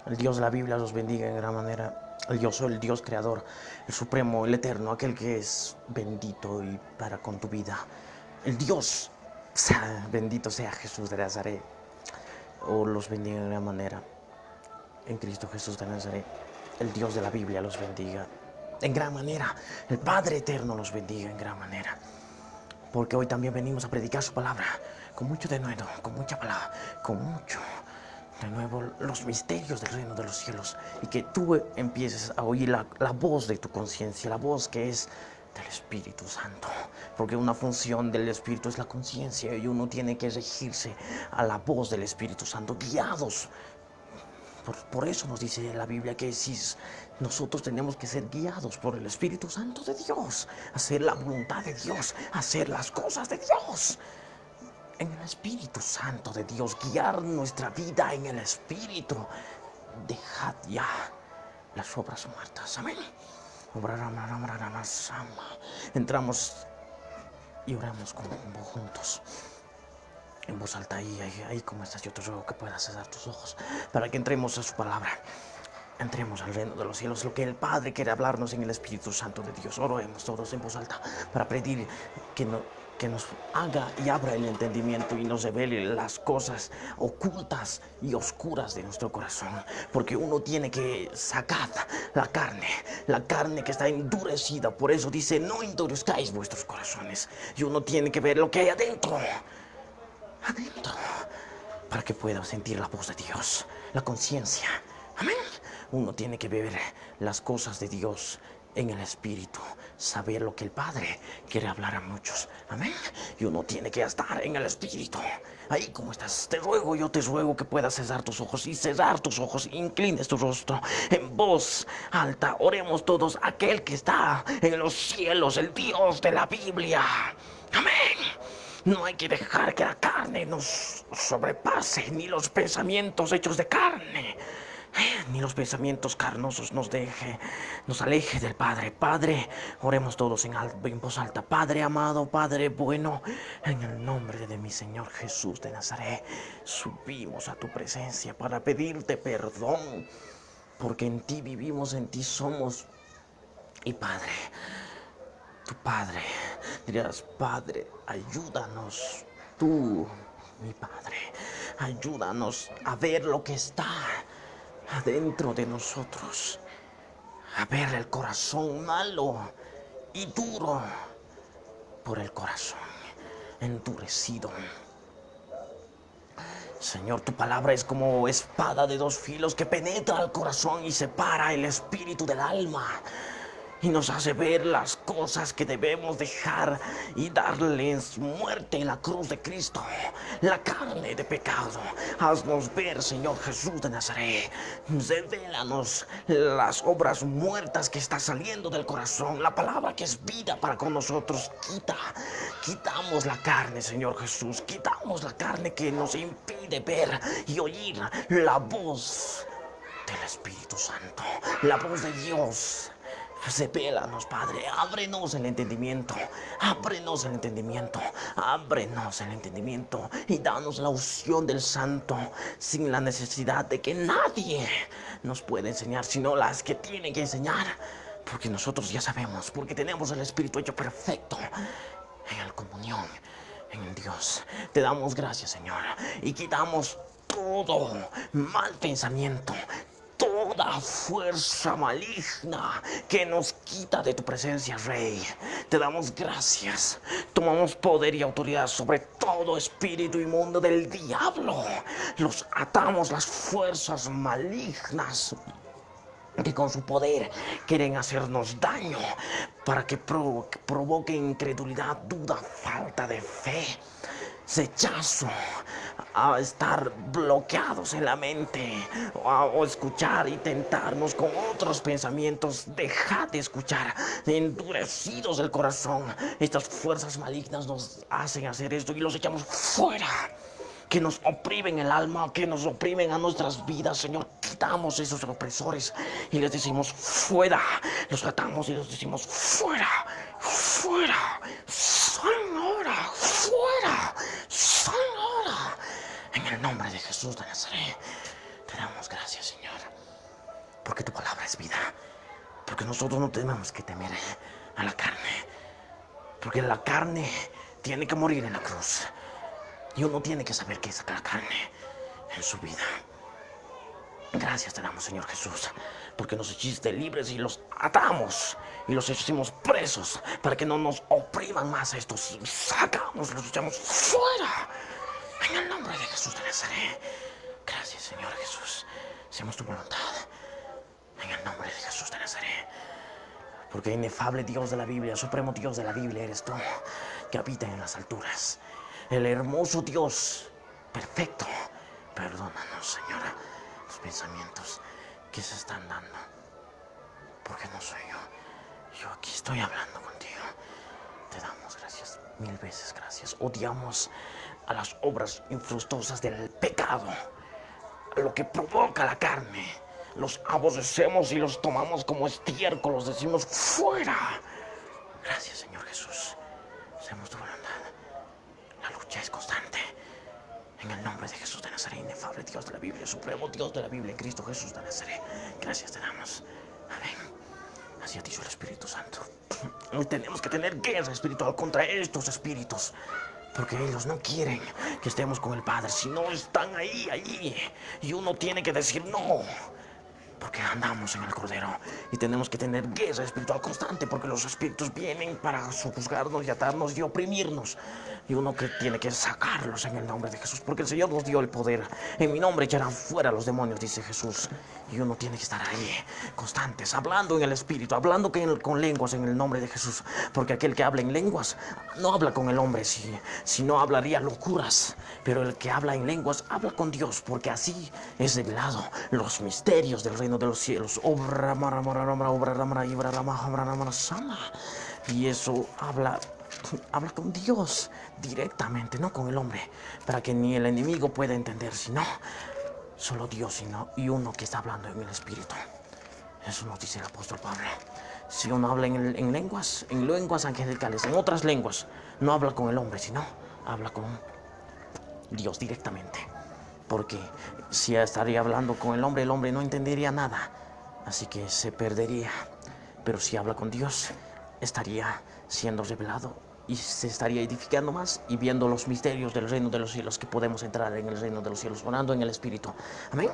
El Dios de la Biblia los bendiga en gran manera. Yo soy el Dios creador, el supremo, el eterno, aquel que es bendito y para con tu vida. El Dios, bendito sea Jesús de Nazaret. Oh, los bendiga en gran manera. En Cristo Jesús de Nazaret. El Dios de la Biblia los bendiga en gran manera. El Padre eterno los bendiga en gran manera. Porque hoy también venimos a predicar su palabra con mucho denuedo, con mucha palabra, con mucho de nuevo los misterios del reino de los cielos, y que tú empieces a oír la voz de tu conciencia, la voz que es del Espíritu Santo, porque una función del Espíritu es la conciencia, y uno tiene que regirse a la voz del Espíritu Santo, guiados. Por eso nos dice la Biblia que si nosotros tenemos que ser guiados por el Espíritu Santo de Dios, hacer la voluntad de Dios, hacer las cosas de Dios. En el Espíritu Santo de Dios, guiar nuestra vida en el Espíritu. Dejad ya las obras muertas. Amén. Entramos y oramos juntos. En voz alta, ahí como estás, yo te ruego que puedas cerrar tus ojos para que entremos a su palabra. Entremos al reino de los cielos, lo que el Padre quiere hablarnos en el Espíritu Santo de Dios. Oremos todos en voz alta para pedir que nos haga y abra el entendimiento y nos revele las cosas ocultas y oscuras de nuestro corazón. Porque uno tiene que sacar la carne que está endurecida. Por eso dice, no endurezcáis vuestros corazones. Y uno tiene que ver lo que hay adentro, para que pueda sentir la voz de Dios, la conciencia. Amén. Uno tiene que ver las cosas de Dios en el Espíritu, saber lo que el Padre quiere hablar a muchos. Amén. Y uno tiene que estar en el Espíritu. Ahí como estás, yo te ruego que puedas cerrar tus ojos y cerrar tus ojos, inclines tu rostro en voz alta. Oremos todos a aquel que está en los cielos, el Dios de la Biblia. Amén. No hay que dejar que la carne nos sobrepase, ni los pensamientos hechos de carne, ni los pensamientos carnosos nos aleje del Padre. Padre, oremos todos en voz alta. Padre amado, Padre bueno, en el nombre de mi Señor Jesús de Nazaret, subimos a tu presencia para pedirte perdón, porque en ti vivimos, en ti somos. Y Padre, tu Padre, dirás, Padre, ayúdanos, tú, mi Padre, ayúdanos a ver lo que está adentro de nosotros, a ver el corazón malo y duro por el corazón endurecido. Señor, tu palabra es como espada de dos filos que penetra al corazón y separa el espíritu del alma, y nos hace ver las cosas que debemos dejar y darles muerte en la cruz de Cristo, la carne de pecado. Haznos ver, Señor Jesús de Nazaret, revélanos las obras muertas que está saliendo del corazón, la palabra que es vida para con nosotros. Quitamos la carne, Señor Jesús, quitamos la carne que nos impide ver y oír la voz del Espíritu Santo, la voz de Dios. Revelanos, Padre, ábrenos el entendimiento, ábrenos el entendimiento, ábrenos el entendimiento y danos la unción del Santo, sin la necesidad de que nadie nos pueda enseñar, sino las que tienen que enseñar, porque nosotros ya sabemos, porque tenemos el Espíritu hecho perfecto en la comunión en el Dios. Te damos gracias, Señor, y quitamos todo mal pensamiento, toda fuerza maligna que nos quita de tu presencia, Rey. Te damos gracias. Tomamos poder y autoridad sobre todo espíritu inmundo del diablo. Los atamos las fuerzas malignas que con su poder quieren hacernos daño, para que provoque incredulidad, duda, falta de fe, rechazo, a estar bloqueados en la mente, o escuchar y tentarnos con otros pensamientos. Dejad de escuchar, endurecidos del corazón. Estas fuerzas malignas nos hacen hacer esto y los echamos fuera, que nos oprimen el alma, que nos oprimen a nuestras vidas. Señor, quitamos esos opresores y les decimos fuera. Los atamos y les decimos fuera, fuera, sal ahora, fuera, sal ahora. En el nombre de Jesús de Nazaret, te damos gracias, Señor. porque tu palabra es vida. Porque nosotros no tenemos que temer a la carne, porque la carne tiene que morir en la cruz. Y uno tiene que saber qué es la carne en su vida. Gracias te damos, Señor Jesús, porque nos hiciste libres y los atamos y los hicimos presos para que no nos opriman más estos. Y los echamos fuera en el nombre de Jesús de Nazaret. Gracias, Señor Jesús. Hacemos tu voluntad en el nombre de Jesús de Nazaret. Porque inefable Dios de la Biblia, supremo Dios de la Biblia eres tú, que habita en las alturas. El hermoso Dios, perfecto. Perdónanos, Señora, los pensamientos que se están dando. Porque no soy yo. Yo aquí estoy hablando contigo. Te damos gracias, 1000 veces gracias. Odiamos a las obras infructuosas del pecado, a lo que provoca la carne. Los aborrecemos y los tomamos como estiércol, los decimos fuera. Gracias, Señor Jesús. Hacemos tu voluntad. La lucha es constante. En el nombre de Jesús de Nazaret, inefable Dios de la Biblia, supremo Dios de la Biblia, en Cristo Jesús de Nazaret. Gracias te damos. Amén. Así ha dicho el Espíritu Santo. Hoy tenemos que tener guerra espiritual contra estos espíritus, porque ellos no quieren que estemos con el Padre, si no están allí. Y uno tiene que decir no, porque andamos en el Cordero y tenemos que tener guerra espiritual constante, porque los espíritus vienen para juzgarnos y atarnos y oprimirnos, y uno que tiene que sacarlos en el nombre de Jesús, porque el Señor nos dio el poder. En mi nombre echarán fuera a los demonios, dice Jesús, y uno tiene que estar ahí constantes, hablando en el espíritu, hablando con lenguas en el nombre de Jesús, porque aquel que habla en lenguas no habla con el hombre, si no hablaría locuras, pero el que habla en lenguas habla con Dios, porque así es revelado los misterios del reino de los cielos. Y eso habla con Dios directamente, no con el hombre, para que ni el enemigo pueda entender, sino solo Dios y uno que está hablando en el espíritu. Eso nos dice el apóstol Pablo. Si uno habla en lenguas angelicales, en otras lenguas, no habla con el hombre, sino habla con Dios directamente. Porque si estaría hablando con el hombre no entendería nada, así que se perdería. Pero si habla con Dios, estaría siendo revelado y se estaría edificando más y viendo los misterios del reino de los cielos, que podemos entrar en el reino de los cielos orando en el Espíritu. Amén.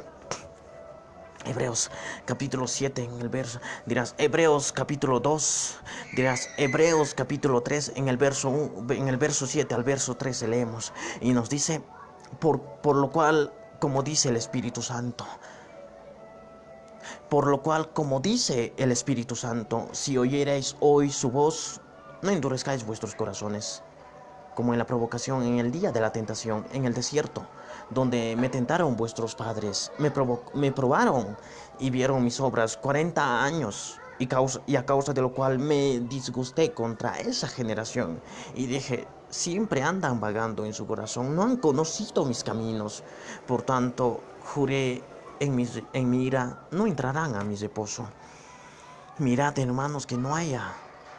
Hebreos capítulo 7 en el verso, dirás Hebreos capítulo 2, dirás Hebreos capítulo 3 en el verso 7 al verso 13 leemos y nos dice: por lo cual, como dice el Espíritu Santo, si oyereis hoy su voz, no endurezcáis vuestros corazones, como en la provocación en el día de la tentación en el desierto, donde me tentaron vuestros padres, me probaron y vieron mis obras 40 años, y a causa de lo cual me disgusté contra esa generación, y dije: siempre andan vagando en su corazón, no han conocido mis caminos. Por tanto, juré en mi ira, no entrarán a mi reposo. Mirad, hermanos, que no haya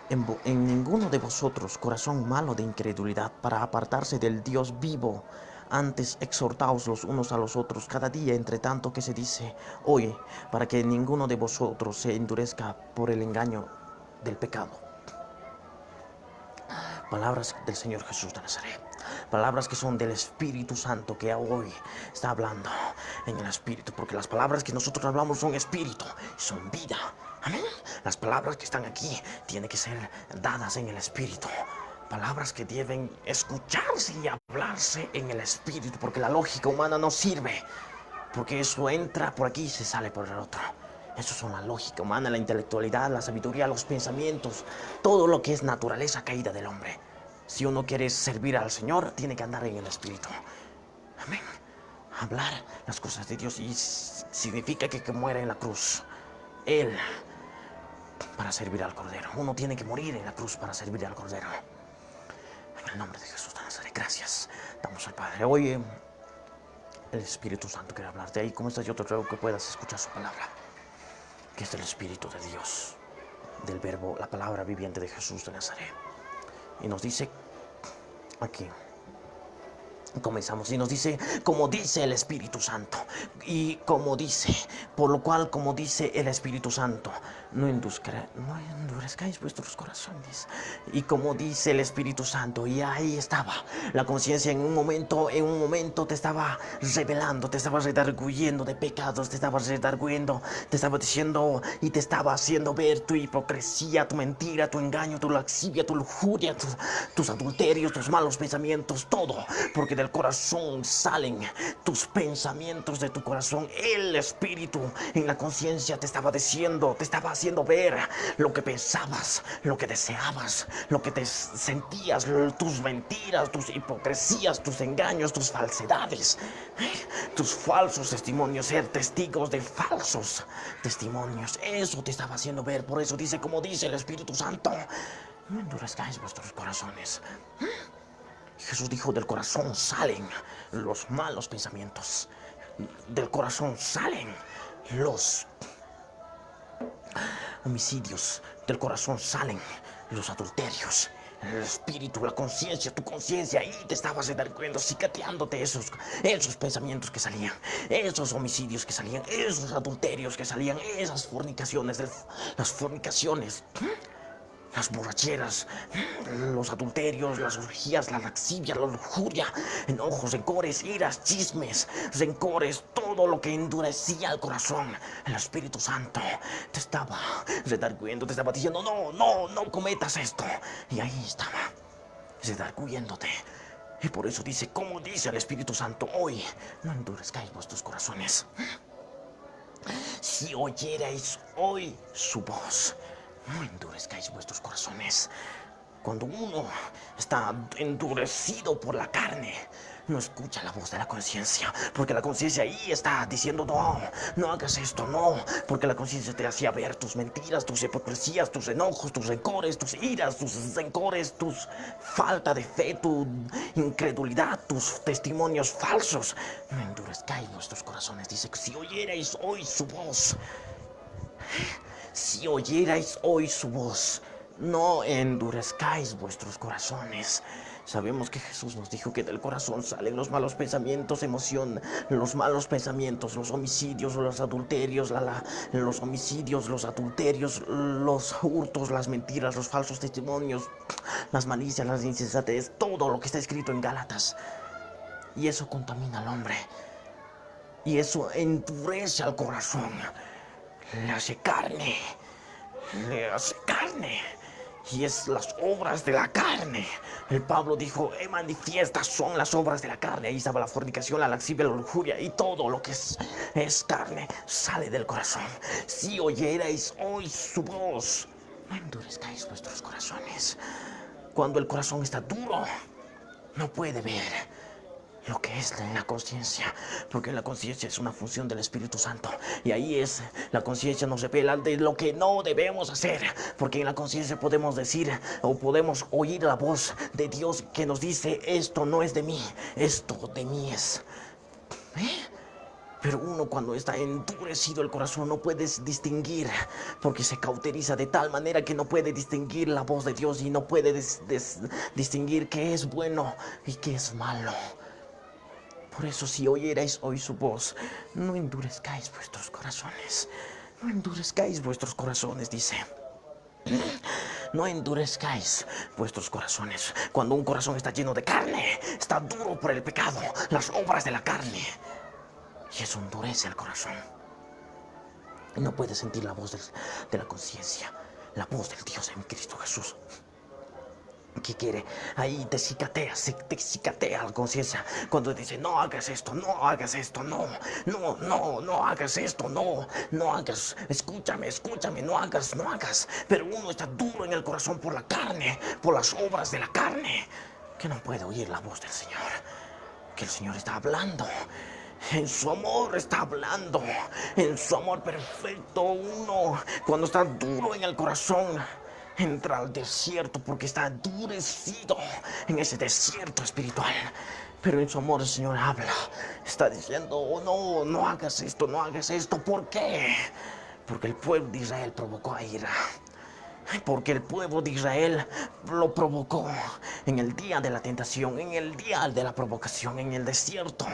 en ninguno de vosotros corazón malo de incredulidad para apartarse del Dios vivo. Antes exhortaos los unos a los otros cada día, entre tanto que se dice hoy, para que ninguno de vosotros se endurezca por el engaño del pecado. Palabras del Señor Jesús de Nazaret. Palabras que son del Espíritu Santo, que hoy está hablando en el Espíritu, porque las palabras que nosotros hablamos son Espíritu y son vida. Amén. Las palabras que están aquí tienen que ser dadas en el Espíritu. Palabras que deben escucharse y hablarse en el Espíritu, porque la lógica humana no sirve, porque eso entra por aquí y se sale por el otro. Eso son la lógica humana, la intelectualidad, la sabiduría, los pensamientos, todo lo que es naturaleza caída del hombre. Si uno quiere servir al Señor, tiene que andar en el Espíritu. Amén. Hablar las cosas de Dios, y significa que muera en la cruz Él para servir al Cordero. Uno tiene que morir en la cruz para servir al Cordero. En el nombre de Jesús de Nazaret, gracias damos al Padre. Hoy el Espíritu Santo quiere hablarte. Ahí como estás, yo te ruego que puedas escuchar su palabra, que es el Espíritu de Dios, del Verbo, la palabra viviente de Jesús de Nazaret. Y nos dice aquí: Comenzamos y nos dice, como dice el Espíritu Santo, y como dice, por lo cual, como dice el Espíritu Santo, no endurezcáis vuestros corazones. Y como dice el Espíritu Santo, y ahí estaba la conciencia en un momento te estaba revelando, te estaba redarguyendo de pecados, te estaba redarguyendo, te estaba diciendo y te estaba haciendo ver tu hipocresía, tu mentira, tu engaño, tu laxivia, tu lujuria, tus adulterios, tus malos pensamientos, todo, porque del corazón salen tus pensamientos de tu corazón. El Espíritu en la conciencia te estaba diciendo, te estaba haciendo ver lo que pensabas, lo que deseabas, lo que te sentías, tus mentiras, tus hipocresías, tus engaños, tus falsedades, tus falsos testimonios, ser testigos de falsos testimonios. Eso te estaba haciendo ver. Por eso dice, como dice el Espíritu Santo, no endurezcáis vuestros corazones. Jesús dijo, del corazón salen los malos pensamientos. Del corazón salen los homicidios. Del corazón salen los adulterios. El espíritu, la conciencia, tu conciencia, ahí te estabas redarguyendo, cicateándote esos pensamientos que salían, esos homicidios que salían, esos adulterios que salían, esas fornicaciones, las fornicaciones, las borracheras, los adulterios, las orgías, la laxivia, la lujuria, enojos, rencores, iras, chismes, rencores, todo lo que endurecía el corazón. El Espíritu Santo te estaba redarguyendo, te estaba diciendo, no cometas esto. Y ahí estaba, redarguyéndote. Y por eso dice, como dice el Espíritu Santo, hoy no endurezcáis vuestros corazones. Si oyerais hoy su voz, no endurezcáis vuestros corazones. Cuando uno está endurecido por la carne, no escucha la voz de la conciencia, porque la conciencia ahí está diciendo, no hagas esto, no, porque la conciencia te hacía ver tus mentiras, tus hipocresías, tus enojos, tus rencores, tus iras, tus rencores, tus falta de fe, tu incredulidad, tus testimonios falsos. No endurezcáis vuestros corazones. Dice que si oyerais hoy su voz, si oyerais hoy su voz, no endurezcáis vuestros corazones. Sabemos que Jesús nos dijo que del corazón salen los malos pensamientos, los malos pensamientos, los homicidios, los adulterios, los homicidios, los adulterios, los hurtos, las mentiras, los falsos testimonios, las malicias, las insensatez, todo lo que está escrito en Gálatas. Y eso contamina al hombre. Y eso endurece al corazón. Le hace carne. Y es las obras de la carne. El Pablo dijo, manifiestas son las obras de la carne. Ahí estaba la fornicación, la laxivia, la lujuria y todo lo que es carne sale del corazón. Si oyerais hoy su voz, no endurezcáis vuestros corazones. Cuando el corazón está duro, no puede ver lo que es la conciencia, porque la conciencia es una función del Espíritu Santo, y ahí es, la conciencia nos revela de lo que no debemos hacer, porque en la conciencia podemos decir o podemos oír la voz de Dios que nos dice, esto no es de mí, esto de mí es. Pero uno cuando está endurecido el corazón no puede distinguir, porque se cauteriza de tal manera que no puede distinguir la voz de Dios y no puede distinguir qué es bueno y qué es malo. Por eso si oyerais hoy su voz, no endurezcáis vuestros corazones. No endurezcáis vuestros corazones, dice. No endurezcáis vuestros corazones. Cuando un corazón está lleno de carne, está duro por el pecado, las obras de la carne. Y eso endurece el corazón. Y no puedes sentir la voz de la conciencia, la voz del Dios en Cristo Jesús. ¿Qué quiere? Ahí te cicatea la conciencia cuando te dice, no hagas esto, no hagas esto, no hagas esto, no hagas, escúchame, no hagas. Pero uno está duro en el corazón por la carne, por las obras de la carne, que no puede oír la voz del Señor, que el Señor está hablando. En su amor está hablando, en su amor perfecto. Uno, cuando está duro en el corazón, entra al desierto porque está endurecido en ese desierto espiritual. Pero en su amor el Señor habla, está diciendo, no hagas esto, ¿por qué? Porque el pueblo de Israel provocó a ira. Porque el pueblo de Israel lo provocó en el día de la tentación, en el día de la provocación, en el desierto.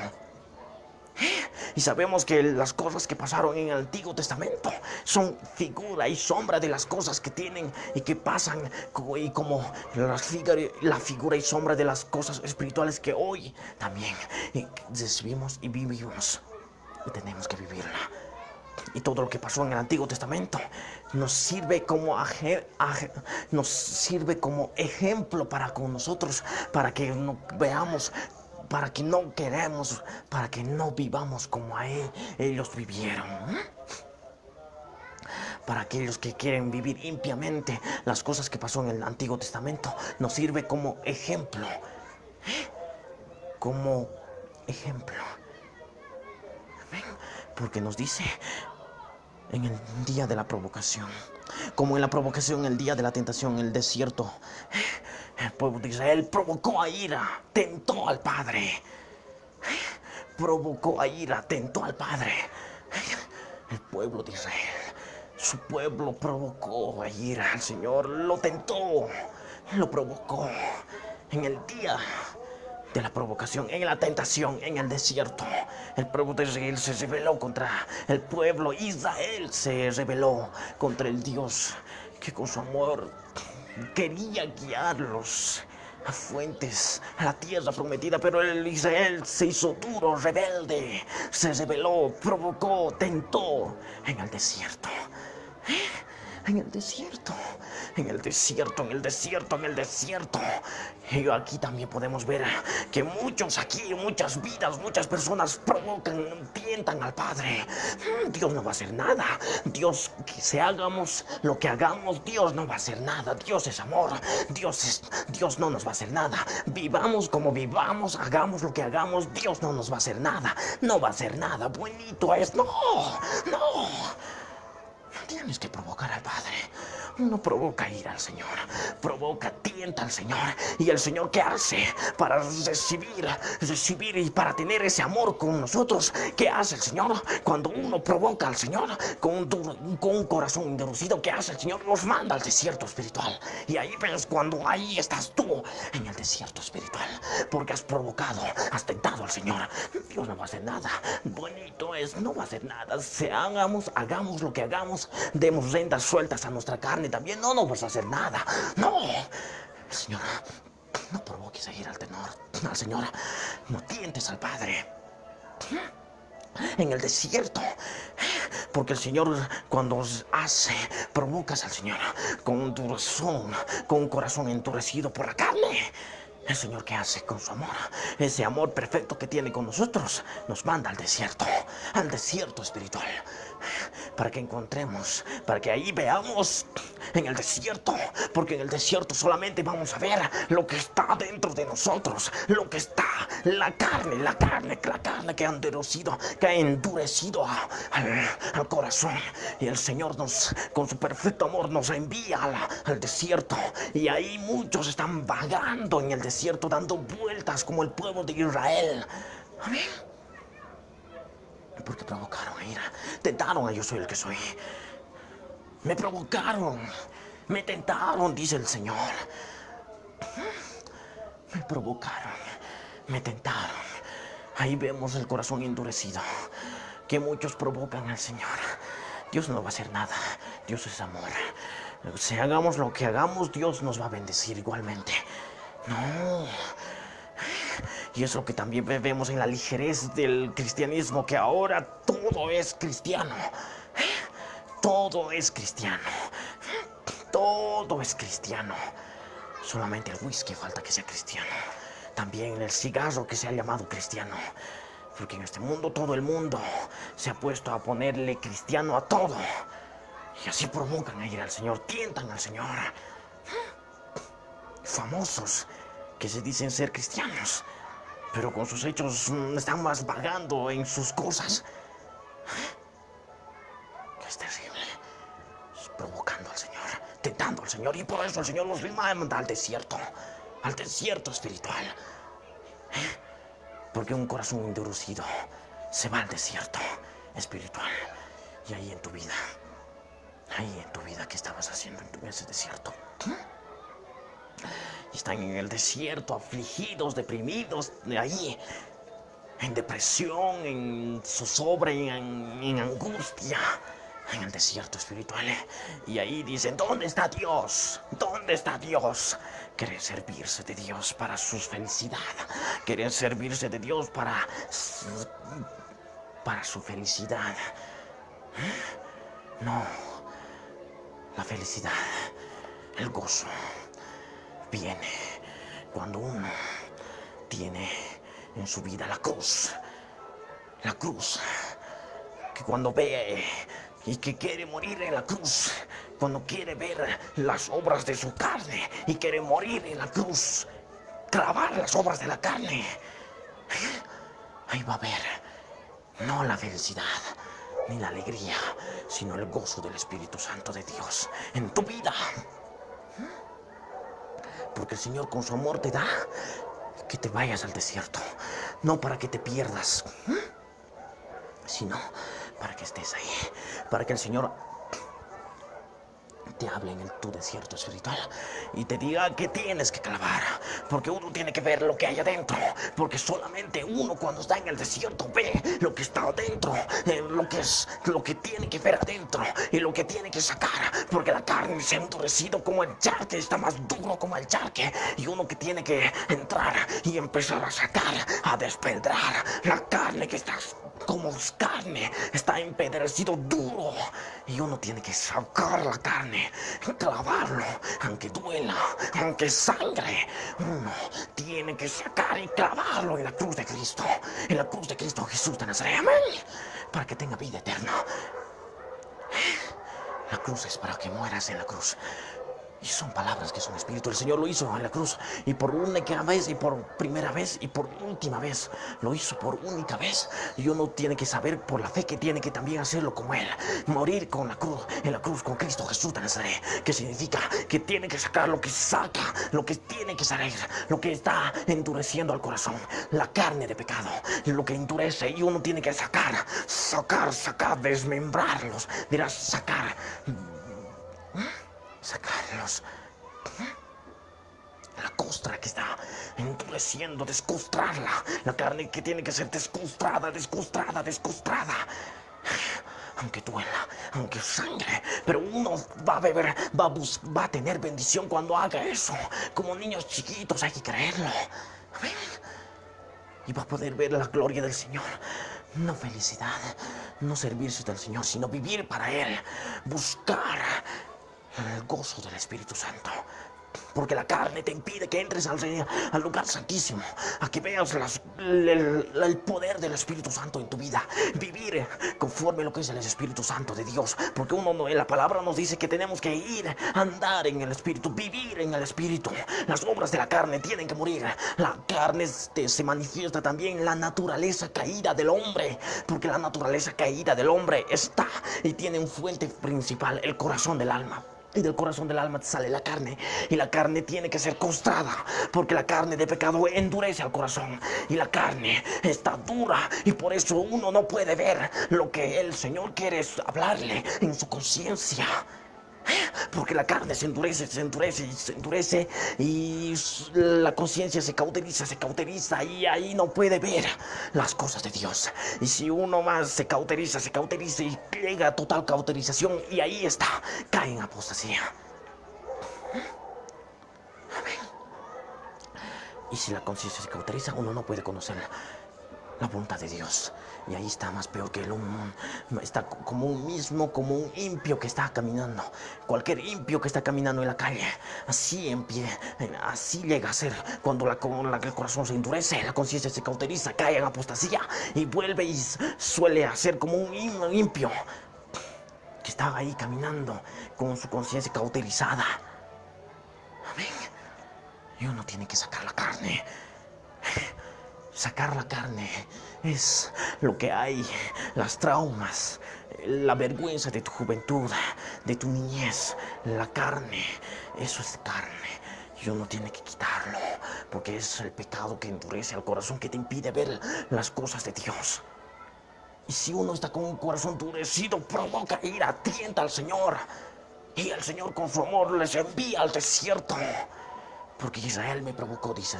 Y sabemos que las cosas que pasaron en el Antiguo Testamento son figura y sombra de las cosas que tienen y que pasan, y como la figura y sombra de las cosas espirituales que hoy también recibimos y vivimos. Y tenemos que vivirla. Y todo lo que pasó en el Antiguo Testamento nos sirve nos sirve como ejemplo para con nosotros, para que no veamos, para que no queremos, para que no vivamos como ellos vivieron. Para aquellos que quieren vivir impiamente las cosas que pasó en el Antiguo Testamento, nos sirve como ejemplo. Como ejemplo. Porque nos dice en el día de la provocación, como en la provocación, el día de la tentación, en el desierto, el pueblo de Israel provocó a ira, tentó al Padre. Provocó a ira, tentó al Padre. El pueblo de Israel, su pueblo provocó a ira al Señor, lo tentó, lo provocó en el día de la provocación, en la tentación, en el desierto. El pueblo de Israel se rebeló contra el pueblo. Israel se rebeló contra el Dios que con su amor quería guiarlos a fuentes, a la tierra prometida, pero el Israel se hizo duro, rebelde, se rebeló, provocó, tentó en el desierto. En el desierto, en el desierto, en el desierto, en el desierto. Y aquí también podemos ver que muchos aquí, muchas vidas, muchas personas provocan, tientan al Padre. Dios no va a hacer nada. Dios, que se hagamos lo que hagamos, Dios no va a hacer nada. Dios es amor. Dios no nos va a hacer nada. Vivamos como vivamos, hagamos lo que hagamos, Dios no nos va a hacer nada. No va a hacer nada. Buenito es. No, no. Tienes que provocar al Padre. Uno provoca ir al Señor, provoca, tienta al Señor. ¿Y el Señor qué hace para recibir y para tener ese amor con nosotros? ¿Qué hace el Señor cuando uno provoca al Señor con un corazón endurecido? ¿Qué hace el Señor? Nos manda al desierto espiritual. Y ahí ves cuando ahí estás tú en el desierto espiritual, porque has provocado, has tentado al Señor. Dios no va a hacer nada. Bonito es, no va a hacer nada. Hagamos lo que hagamos, demos rendas sueltas a nuestra carne también, no vas a hacer nada. No, Señor, no provoques a ir al Señor, no tientes al Padre en el desierto, porque el Señor cuando provocas al Señor con un corazón endurecido por la carne, el Señor, ¿qué hace con su amor? Ese amor perfecto que tiene con nosotros, nos manda al desierto espiritual, para que encontremos, para que ahí veamos en el desierto, porque en el desierto solamente vamos a ver lo que está dentro de nosotros, lo que está, la carne que ha endurecido al corazón. Y el Señor con su perfecto amor nos envía al desierto, y ahí muchos están vagando en el desierto, dando vueltas como el pueblo de Israel. Amén. Porque provocaron a ira, tentaron a yo soy el que soy. Me provocaron, me tentaron, dice el Señor. Me provocaron, me tentaron. Ahí vemos el corazón endurecido que muchos provocan al Señor. Dios no va a hacer nada, Dios es amor. Si hagamos lo que hagamos, Dios nos va a bendecir igualmente. No. Y es lo que también vemos en la ligerez del cristianismo, que ahora todo es cristiano. Todo es cristiano. Todo es cristiano. Solamente el whisky falta que sea cristiano. También el cigarro que se ha llamado cristiano. Porque en este mundo todo el mundo se ha puesto a ponerle cristiano a todo. Y así provocan a ir al Señor, tientan al Señor. Famosos que se dicen ser cristianos, pero con sus hechos están más vagando en sus cosas. Que es terrible. Provocando al Señor, tentando al Señor, y por eso el Señor nos manda al desierto espiritual. Porque un corazón endurecido se va al desierto espiritual. Y ahí en tu vida Ahí en tu vida, ¿qué estabas haciendo en ese desierto? Están en el desierto, afligidos, deprimidos, ahí, en depresión, en zozobra, en angustia, en el desierto espiritual. Y ahí dicen, ¿dónde está Dios? ¿Dónde está Dios? Quieren servirse de Dios para su felicidad. Quieren servirse de Dios para su felicidad. No, la felicidad, el gozo, viene cuando uno tiene en su vida la cruz. La cruz, que cuando ve y que quiere morir en la cruz, cuando quiere ver las obras de su carne y quiere morir en la cruz, clavar las obras de la carne, ahí va a ver no la felicidad ni la alegría, sino el gozo del Espíritu Santo de Dios en tu vida. Porque el Señor con su amor te da que te vayas al desierto, no para que te pierdas, sino para que estés ahí, para que el Señor te hable en tu desierto espiritual y te diga que tienes que clavar, porque uno tiene que ver lo que hay adentro, porque solamente uno cuando está en el desierto ve lo que está adentro, lo que tiene que ver adentro y lo que tiene que sacar, porque la carne se ha endurecido como el charque, está más duro como el charque, y uno que tiene que entrar y empezar a sacar, a despedrar la carne que está como carne, está empederecido duro, y uno tiene que sacar la carne, clavarlo, aunque duela, aunque sangre, uno tiene que sacar y clavarlo en la cruz de Cristo, en la cruz de Cristo Jesús de Nazaret, amén, para que tenga vida eterna. La cruz es para que mueras en la cruz. Y son palabras que son espíritu. El Señor lo hizo en la cruz. Y por única vez, y por primera vez, y por última vez. Lo hizo por única vez. Y uno tiene que saber por la fe que tiene que también hacerlo como Él. Morir con la cruz, en la cruz con Cristo Jesús de Nazaret. Que significa que tiene que sacar lo que saca, lo que tiene que salir, lo que está endureciendo al corazón. La carne de pecado, lo que endurece. Y uno tiene que sacar, desmembrarlos. Dirás, sacarlos. La costra que está endureciendo, descostrarla. La carne que tiene que ser descostrada. Aunque duela, aunque sangre, pero uno va a beber, va a tener bendición cuando haga eso. Como niños chiquitos hay que creerlo. Amén. Y va a poder ver la gloria del Señor. No felicidad, no servirse del Señor, sino vivir para Él. Buscar el gozo del Espíritu Santo. Porque la carne te impide que entres al lugar santísimo, a que veas el poder del Espíritu Santo en tu vida, vivir conforme a lo que es el Espíritu Santo de Dios, porque en la palabra nos dice que tenemos que ir, andar en el Espíritu, vivir en el Espíritu. Las obras de la carne tienen que morir. La carne se manifiesta también en la naturaleza caída del hombre, porque la naturaleza caída del hombre está y tiene un fuente principal, el corazón del alma. Y del corazón del alma sale la carne. Y la carne tiene que ser costrada, porque la carne de pecado endurece al corazón. Y la carne está dura. Y por eso uno no puede ver lo que el Señor quiere hablarle en su conciencia. Porque la carne se endurece. Y la conciencia se cauteriza. Y ahí no puede ver las cosas de Dios. Y si uno más se cauteriza y llega a total cauterización, y ahí está, cae en apostasía. Y si la conciencia se cauteriza, uno no puede conocer la voluntad de Dios. Y ahí está más peor que está como un impío que está caminando. Cualquier impío que está caminando en la calle, así llega a ser cuando el corazón se endurece, la conciencia se cauteriza, cae en apostasía y vuelve y suele hacer como un impío que estaba ahí caminando con su conciencia cauterizada. Amén. Y uno tiene que sacar la carne. Sacar la carne es lo que hay, las traumas, la vergüenza de tu juventud, de tu niñez. La carne, eso es carne. Y uno tiene que quitarlo, porque es el pecado que endurece al corazón, que te impide ver las cosas de Dios. Y si uno está con un corazón endurecido, provoca ira, tienta al Señor. Y el Señor con su amor les envía al desierto. Porque Israel me provocó, dice.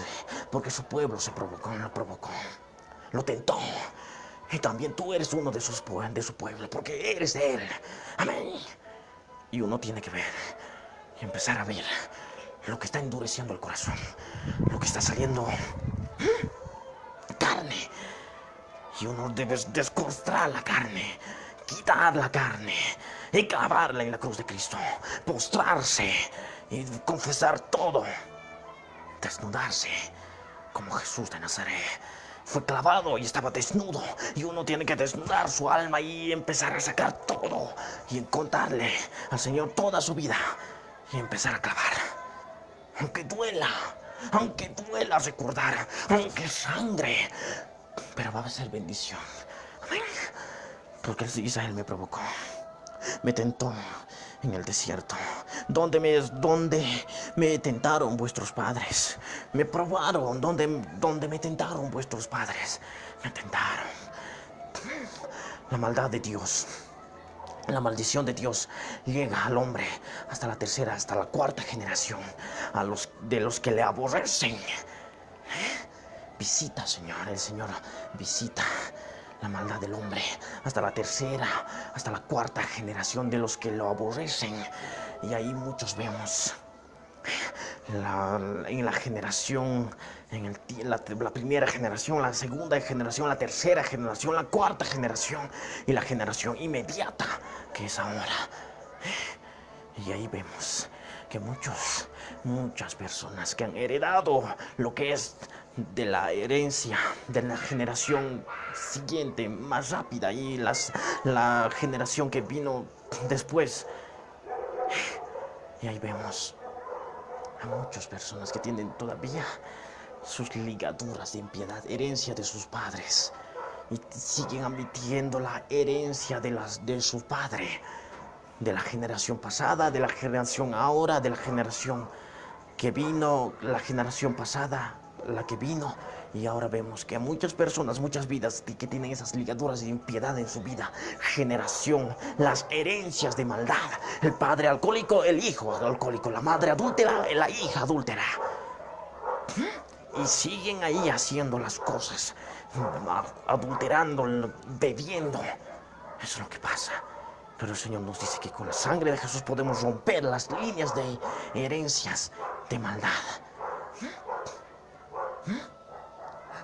Porque su pueblo se provocó, lo provocó. Lo tentó. Y también tú eres uno de su pueblo, porque eres de Él. Amén. Y uno tiene que ver y empezar a ver lo que está endureciendo el corazón. Lo que está saliendo carne. Y uno debe descostrar la carne, quitar la carne y clavarla en la cruz de Cristo. Postrarse y confesar todo. Desnudarse como Jesús de Nazaret. Fue clavado y estaba desnudo. Y uno tiene que desnudar su alma y empezar a sacar todo. Y contarle al Señor toda su vida. Y empezar a clavar. Aunque duela recordar. Aunque sangre. Pero va a ser bendición. Amén. Porque Israel me provocó. Me tentó en el desierto, donde me tentaron vuestros padres. Me probaron, donde me tentaron vuestros padres. Me tentaron. La maldad de Dios, la maldición de Dios llega al hombre hasta la tercera, hasta la cuarta generación, de los que le aborrecen. Visita, Señor, el Señor visita la maldad del hombre hasta la tercera, hasta la cuarta generación de los que lo aborrecen. Y ahí muchos vemos en la generación, la primera generación, la segunda generación, la tercera generación, la cuarta generación y la generación inmediata que es ahora. Y ahí vemos que muchas personas que han heredado lo que es de la herencia de la generación siguiente, más rápida, y la generación que vino después. Y ahí vemos a muchas personas que tienen todavía sus ligaduras de impiedad, herencia de sus padres, y siguen admitiendo la herencia de su padre, de la generación pasada, de la generación ahora, de la generación que vino, la generación pasada, la que vino. Y ahora vemos que muchas personas, muchas vidas que tienen esas ligaduras de impiedad en su vida, generación, las herencias de maldad, el padre alcohólico, el hijo alcohólico, la madre adúltera, la hija adúltera. Y siguen ahí haciendo las cosas, adulterando, bebiendo. Eso es lo que pasa. Pero el Señor nos dice que con la sangre de Jesús podemos romper las líneas de herencias de maldad.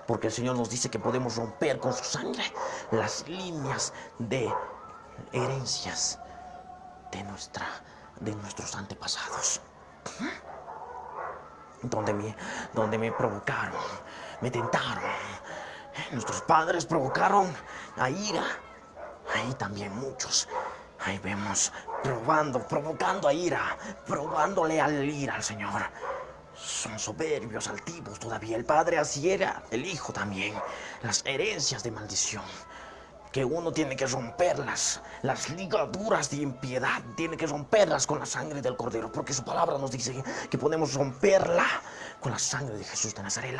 Porque el Señor nos dice que podemos romper con su sangre las líneas de herencias de nuestros antepasados. Donde me provocaron, me tentaron. Nuestros padres provocaron a ira. Ahí también muchos. Ahí vemos provocando a ira, probándole al ira al Señor. Son soberbios, altivos todavía. El padre así era, el hijo también. Las herencias de maldición, que uno tiene que romperlas. Las ligaduras de impiedad, tiene que romperlas con la sangre del Cordero, porque su palabra nos dice que podemos romperla con la sangre de Jesús de Nazaret.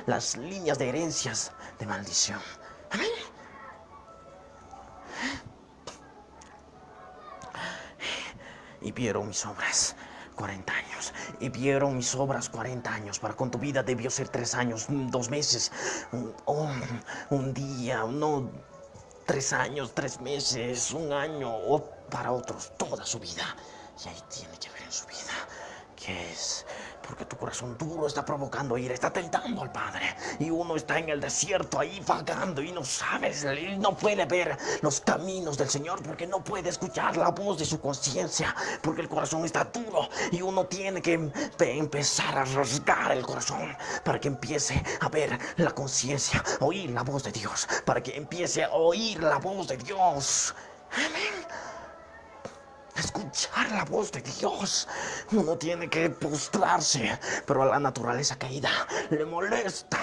Las líneas de herencias de maldición. Amén. Y vieron mis obras 40 años. Y vieron mis obras 40 años. Para con tu vida debió ser 3 años, 2 meses, un día, no 3 años, 3 meses, un año, o para otros toda su vida. Y ahí tiene que ver en su vida que es porque tu corazón duro está provocando ira, está tentando al Padre. Y uno está en el desierto ahí vagando y no sabes, no puede ver los caminos del Señor porque no puede escuchar la voz de su conciencia, porque el corazón está duro. Y uno tiene que empezar a rasgar el corazón para que empiece a ver la conciencia, oír la voz de Dios, para que empiece a oír la voz de Dios. Amén. Escuchar la voz de Dios. Uno tiene que postrarse, pero a la naturaleza caída le molesta,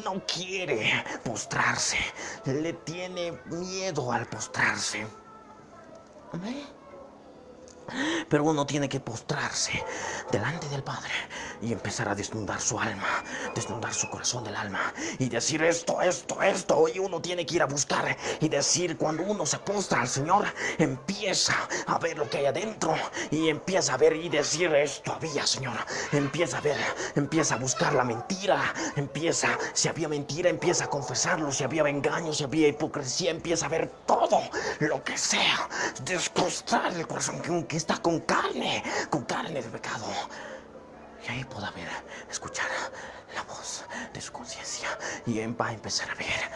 no quiere postrarse, le tiene miedo al postrarse. Amén. Pero uno tiene que postrarse delante del Padre y empezar a desnudar su alma, desnudar su corazón del alma y decir esto, esto, esto. Y uno tiene que ir a buscar y decir, cuando uno se postra al Señor, empieza a ver lo que hay adentro y empieza a ver y decir, esto había, Señor. Empieza a ver, empieza a buscar la mentira, empieza, si había mentira, empieza a confesarlo, si había engaño, si había hipocresía, empieza a ver todo lo que sea, descostar el corazón que está con carne de pecado. Y ahí pueda ver, escuchar la voz de su conciencia y va a empezar a ver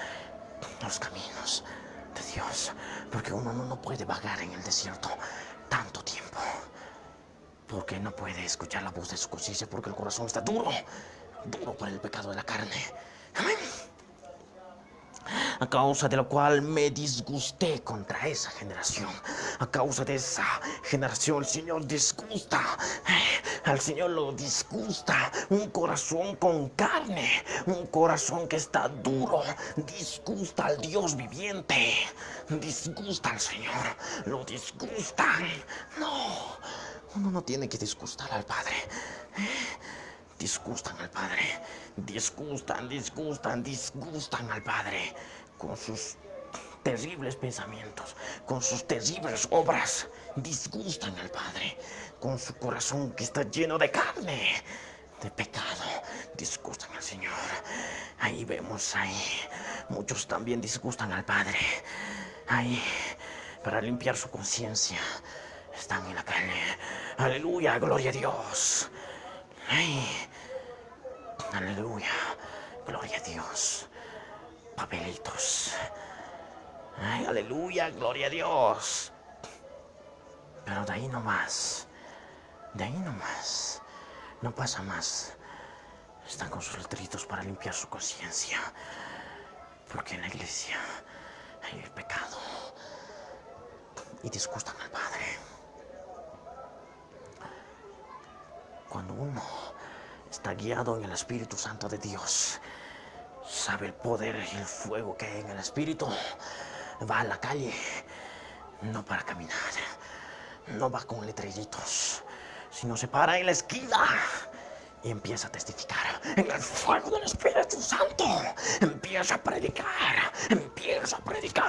los caminos de Dios. Porque uno no puede vagar en el desierto tanto tiempo. Porque no puede escuchar la voz de su conciencia, porque el corazón está duro, duro por el pecado de la carne. Amén. A causa de lo cual me disgusté contra esa generación. A causa de esa generación, el Señor disgusta. Al Señor lo disgusta un corazón con carne, un corazón que está duro. Disgusta al Dios viviente. Disgusta al Señor. Lo disgustan. No, uno no tiene que disgustar al Padre. Disgustan al Padre, disgustan al Padre con sus terribles pensamientos, con sus terribles obras. Disgustan al Padre con su corazón que está lleno de carne, de pecado. Disgustan al Señor. Ahí vemos, muchos también disgustan al Padre. Ahí, para limpiar su conciencia, están en la calle. Aleluya, gloria a Dios. Ay, aleluya, gloria a Dios. Papelitos. Ay, aleluya, gloria a Dios. Pero de ahí no más. De ahí no más. No pasa más. Están con sus letritos para limpiar su conciencia. Porque en la iglesia hay el pecado. Y disgustan al Padre. Cuando uno está guiado en el Espíritu Santo de Dios, sabe el poder y el fuego que hay en el Espíritu, va a la calle, no para caminar, no va con letreritos, sino se para en la esquina y empieza a testificar en el fuego del Espíritu Santo. Empieza a predicar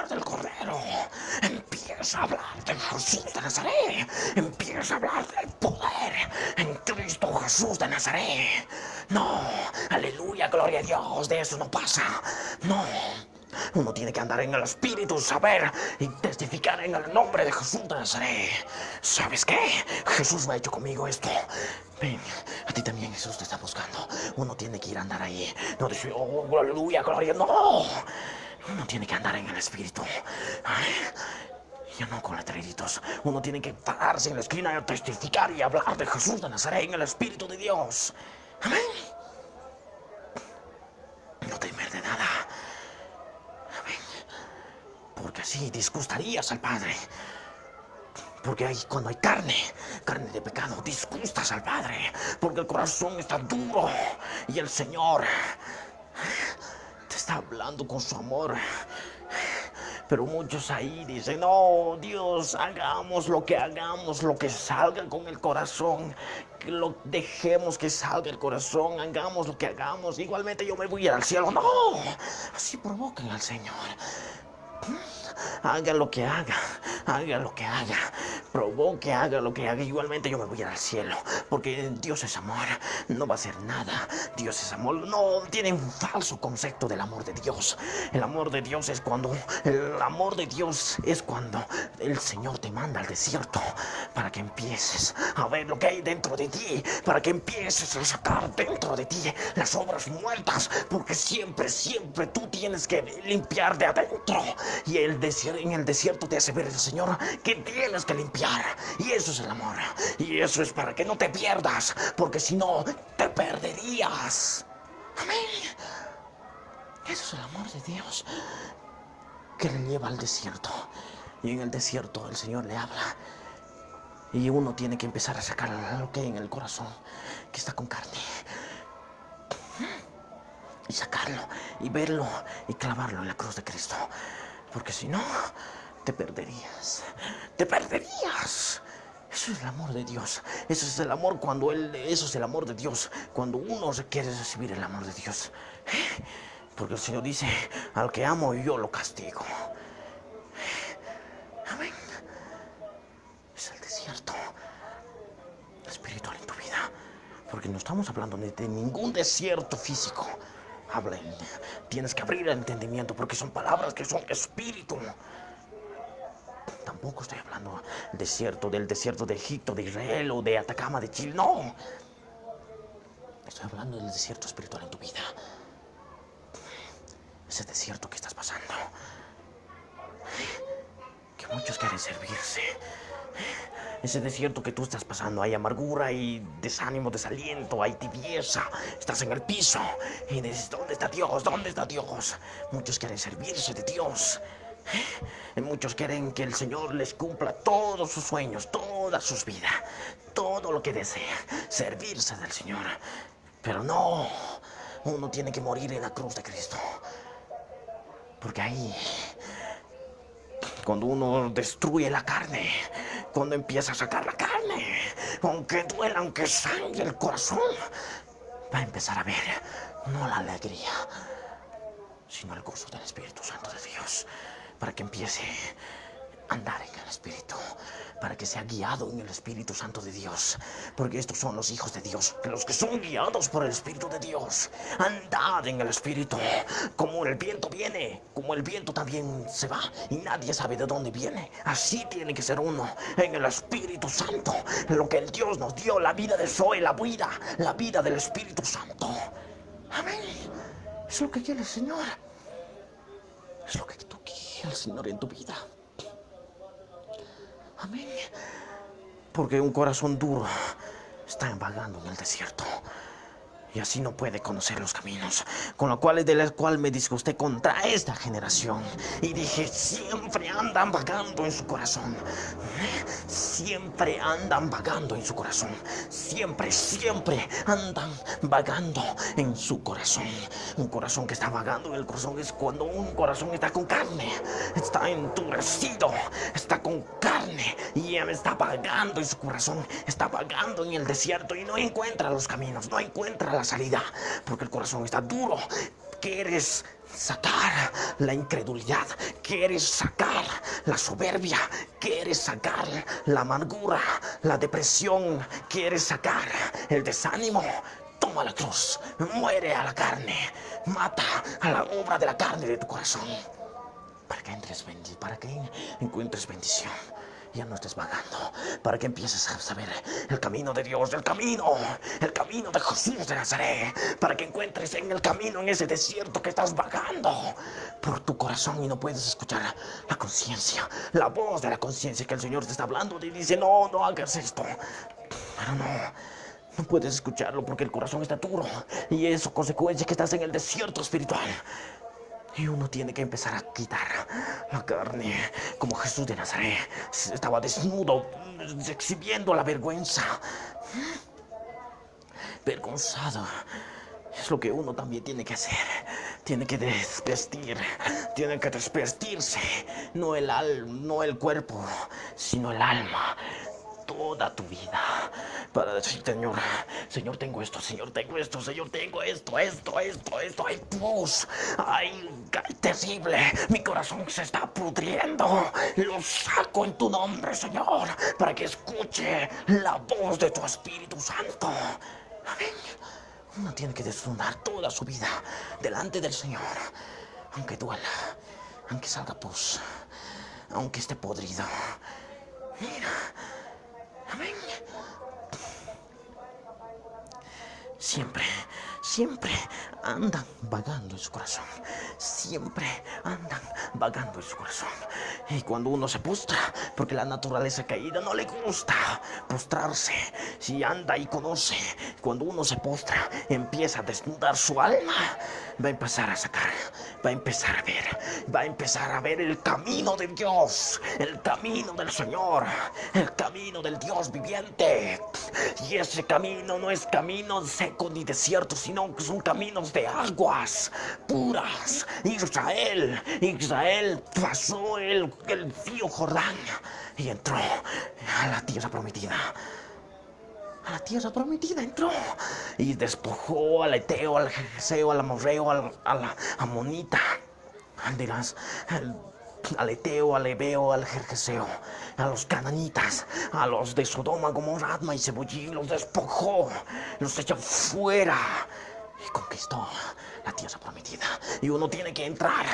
del Cordero, empieza a hablar de Jesús de Nazaret, empieza a hablar del poder en Cristo Jesús de Nazaret. No, aleluya, gloria a Dios, de eso no pasa. No, uno tiene que andar en el Espíritu, saber y testificar en el nombre de Jesús de Nazaret. ¿Sabes qué? Jesús me ha hecho conmigo esto. Ven, a ti también Jesús te está buscando. Uno tiene que ir a andar ahí. No decir, oh, aleluya, gloria. No. Uno tiene que andar en el Espíritu. Ya no con letreritos. Uno tiene que pararse en la esquina y testificar y hablar de Jesús de Nazaret en el Espíritu de Dios. Amén. No temer de nada. Porque así disgustarías al Padre. Porque ahí cuando hay carne de pecado, disgustas al Padre. Porque el corazón está duro y el Señor te está hablando con su amor. Pero muchos ahí dicen, no, Dios, hagamos lo que salga con el corazón. Que lo dejemos que salga el corazón, hagamos lo que hagamos. Igualmente yo me voy a ir al cielo. No, así provocan al Señor. Haga lo que haga, provoque, haga lo que haga, igualmente yo me voy a ir al cielo, porque Dios es amor, no va a hacer nada. Dios es amor, no tienen un falso concepto del amor de Dios. El amor de Dios es cuando el Señor te manda al desierto para que empieces a ver lo que hay dentro de ti, para que empieces a sacar dentro de ti las obras muertas, porque siempre tú tienes que limpiar de adentro. Y en el desierto te hace ver el Señor que tienes que limpiar. Y eso es el amor. Y eso es para que no te pierdas, porque si no, te perderías. Amén. Eso es el amor de Dios que le lleva al desierto. Y en el desierto el Señor le habla. Y uno tiene que empezar a sacar lo que hay en el corazón, que está con carne. Y sacarlo, y verlo, y clavarlo en la cruz de Cristo. Porque si no, te perderías. Eso es el amor de Dios. Eso es el amor eso es el amor de Dios. Cuando uno se quiere recibir el amor de Dios. Porque el Señor dice, al que amo yo lo castigo. Amén. Es el desierto espiritual en tu vida. Porque no estamos hablando de ningún desierto físico. Tienes que abrir el entendimiento porque son palabras que son espíritu. Tampoco estoy hablando del desierto de Egipto, de Israel o de Atacama, de Chile. No. Estoy hablando del desierto espiritual en tu vida. Ese desierto que estás pasando. Que muchos quieren servirse. Ese desierto que tú estás pasando. Hay amargura, hay desánimo, desaliento, hay tibieza. Estás en el piso y dices, ¿dónde está Dios? ¿Dónde está Dios? Muchos quieren servirse de Dios. Muchos quieren que el Señor les cumpla todos sus sueños, todas sus vidas, todo lo que desea, servirse del Señor. Pero no, uno tiene que morir en la cruz de Cristo. Porque ahí, cuando uno destruye la carne, cuando empieza a sacar la carne, aunque duela, aunque sangre el corazón, va a empezar a ver no la alegría, sino el gozo del Espíritu Santo de Dios, para que empiece a andar en el Espíritu, para que sea guiado en el Espíritu Santo de Dios, porque estos son los hijos de Dios, los que son guiados por el Espíritu de Dios. Andad en el Espíritu, como el viento viene, como el viento también se va y nadie sabe de dónde viene. Así tiene que ser uno en el Espíritu Santo, lo que el Dios nos dio, la vida de Zoe, la vida del Espíritu Santo. Amén. Es lo que quiere el Señor. Es lo que tú quieres, Señor, en tu vida. Amén. Porque un corazón duro está vagando en el desierto. Y así no puede conocer los caminos, de la cual me disgusté contra esta generación. Y dije, siempre andan vagando en su corazón. Siempre andan vagando en su corazón. Siempre andan vagando en su corazón. Un corazón que está vagando en el corazón es cuando un corazón está con carne, está endurecido, está con carne y está vagando en su corazón, está vagando en el desierto y no encuentra los caminos, no encuentra la salida, porque el corazón está duro. Quieres sacar la incredulidad, quieres sacar la soberbia, quieres sacar la amargura, la depresión, quieres sacar el desánimo. Toma la cruz, muere a la carne, mata a la obra de la carne de tu corazón, para que encuentres bendición. Ya no estés vagando, para que empieces a saber el camino de Dios, el camino de Jesús de Nazaret, para que encuentres en el camino, en ese desierto que estás vagando por tu corazón y no puedes escuchar la conciencia, la voz de la conciencia que el Señor te está hablando y dice, no hagas esto. Pero no puedes escucharlo porque el corazón está duro y eso consecuencia que estás en el desierto espiritual. Y uno tiene que empezar a quitar la carne, como Jesús de Nazaret estaba desnudo, exhibiendo la vergüenza. Vergonzado. Es lo que uno también tiene que hacer. Tiene que desvestirse. No el cuerpo, sino el alma. Toda tu vida para decir, Señor, tengo esto, Señor, tengo esto, Señor, tengo esto, hay pus, ay, terrible, mi corazón se está pudriendo, lo saco en tu nombre, Señor, para que escuche la voz de tu Espíritu Santo. Amén. Uno tiene que desnudar toda su vida delante del Señor, aunque duela, aunque salga pus, aunque esté podrido. Mira. Amén. Siempre andan vagando en su corazón. Siempre andan vagando en su corazón. Y cuando uno se postra, porque la naturaleza caída no le gusta postrarse, si anda y conoce, cuando uno se postra, empieza a desnudar su alma, va a empezar a sacar, va a empezar a ver el camino de Dios, el camino del Señor, el camino del Dios viviente. Y ese camino no es camino seco ni desierto, sino que son caminos de aguas puras. Israel pasó el río Jordán y entró a la tierra prometida. A la tierra prometida entró y despojó al Eteo, al Jerjeseo, al Amorreo, a la Amonita. Dirás, al Eteo, al Ebeo, al Jerjeseo, a los cananitas, a los de Sodoma, Gomorra, Adma y Zeboyí, los despojó, los echó fuera y conquistó la tierra prometida. Y uno tiene que entrar,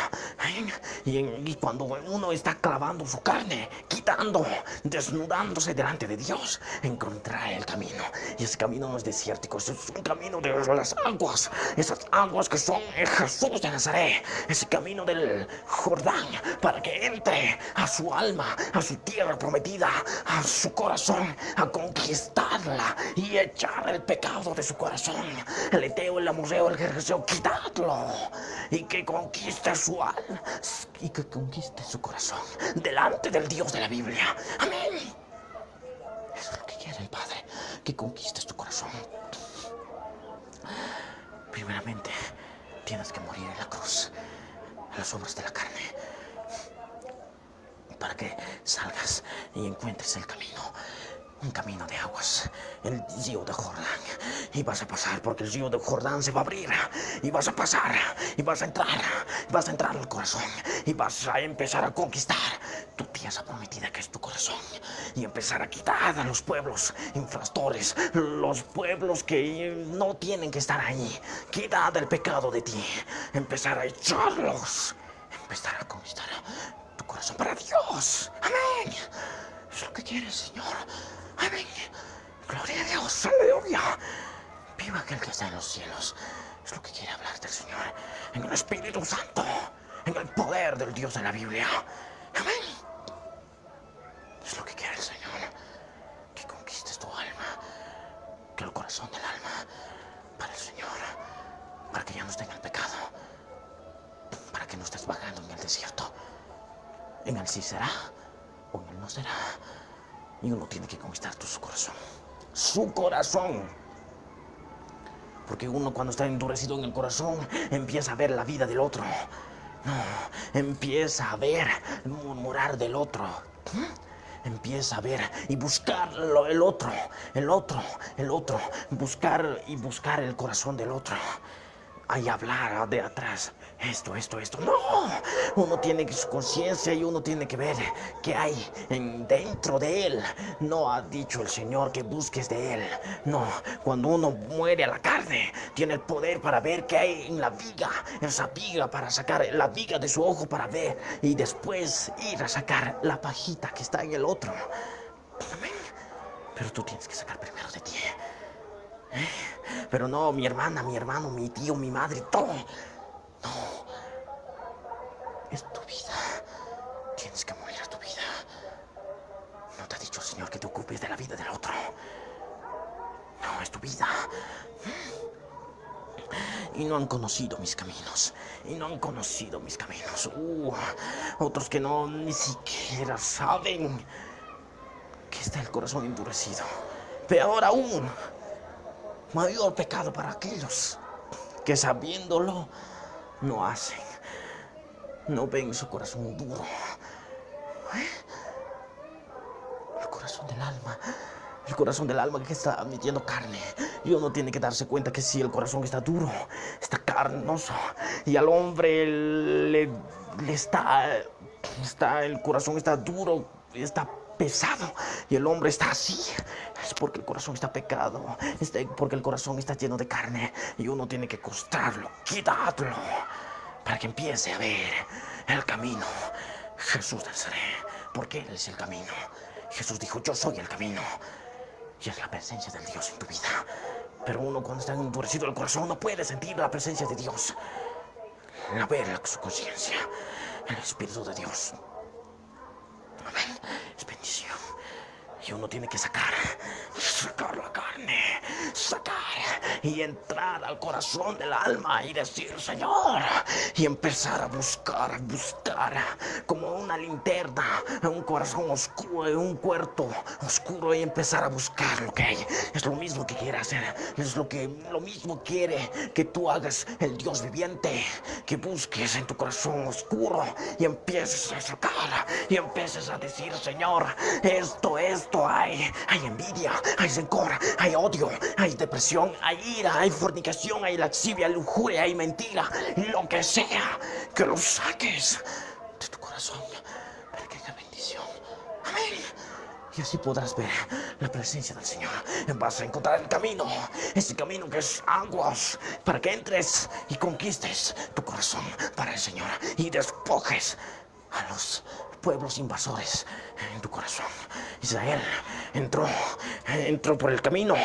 ¿eh? Y cuando uno está clavando su carne, quitando, desnudándose delante de Dios, encontrará el camino. Y ese camino no es desértico, es un camino de las aguas, esas aguas que son Jesús de Nazaret, ese camino del Jordán, para que entre a su alma, a su tierra prometida, a su corazón, a conquistarla y echar el pecado de su corazón. El Eteo, el Amorreo, el Jerjeseo, quitadlo y que conquiste su alma y que conquiste su corazón delante del Dios de la Biblia. Amén. Eso es lo que quiere el Padre, que conquistes tu corazón. Primeramente, tienes que morir en la cruz, a las obras de la carne, para que salgas y encuentres el camino. Un camino de aguas, el río de Jordán. Y vas a pasar porque el río de Jordán se va a abrir. Y vas a pasar, y vas a entrar al corazón. Y vas a empezar a conquistar tu tierra prometida, que es tu corazón. Y empezar a quitar a los pueblos infractores, los pueblos que no tienen que estar ahí. Quita del pecado de ti. Empezar a echarlos. Empezar a conquistar tu corazón para Dios. Amén. Es lo que quieres, Señor. Amén. Gloria a Dios. Aleluya. Viva aquel que está en los cielos. Es lo que quiere hablarte el Señor. En el Espíritu Santo. En el poder del Dios de la Biblia. Amén. Es lo que quiere el Señor. Que conquistes tu alma. Que el corazón del alma. Para el Señor. Para que ya no esté en el pecado. Para que no estés vagando en el desierto. En el sí será. O en el no será. Y uno tiene que conquistar su corazón. Su corazón. Porque uno cuando está endurecido en el corazón empieza a ver la vida del otro. No, empieza a ver, murmurar del otro. Empieza a ver y buscar el otro. Buscar el corazón del otro. Hay hablar de atrás, esto. No, uno tiene su conciencia y uno tiene que ver qué hay dentro de él. No ha dicho el Señor que busques de él. No, cuando uno muere a la carne, tiene el poder para ver qué hay en la viga, esa viga, para sacar la viga de su ojo para ver y después ir a sacar la pajita que está en el otro. Amén. Pero tú tienes que sacar primero de ti. Pero no, mi hermana, mi hermano, mi tío, mi madre, todo. No. Es tu vida. Tienes que morir a tu vida. No te ha dicho el Señor que te ocupes de la vida del otro. No, es tu vida. Y no han conocido mis caminos. Otros que no ni siquiera saben que está el corazón endurecido. Peor aún. Mayor pecado para aquellos que sabiéndolo no hacen. No ven su corazón duro. El corazón del alma que está metiendo carne. Y uno tiene que darse cuenta que si el corazón está duro, está carnoso. Y al hombre le está el corazón está duro, está pesado. Y el hombre está así. Es porque el corazón está pecado. Porque el corazón está lleno de carne. Y uno tiene que costrarlo, quitarlo, para que empiece a ver el camino. Jesús de Nazaret. Porque Él es el camino. Jesús dijo, yo soy el camino. Y es la presencia del Dios en tu vida. Pero uno cuando está endurecido el corazón no puede sentir la presencia de Dios. A ver su conciencia. El Espíritu de Dios. Amén. Es bendición. Y uno tiene que sacar la carne, sacar y entrar al corazón del alma y decir, Señor, y empezar a buscar como una linterna, un corazón oscuro, un cuarto oscuro, y empezar a buscar lo que hay. Es lo mismo que quiere hacer, es lo mismo quiere que tú hagas el Dios viviente, que busques en tu corazón oscuro y empieces a sacar y empieces a decir, Señor, esto hay envidia, hay rencor, hay odio, hay depresión, hay ira, hay fornicación, hay lascivia, lujuria, hay mentira, lo que sea, que lo saques de tu corazón para que haya bendición. Amén. Y así podrás ver la presencia del Señor. Vas a encontrar el camino, ese camino que es aguas, para que entres y conquistes tu corazón para el Señor y despojes a los pueblos invasores en tu corazón. Israel entró por el camino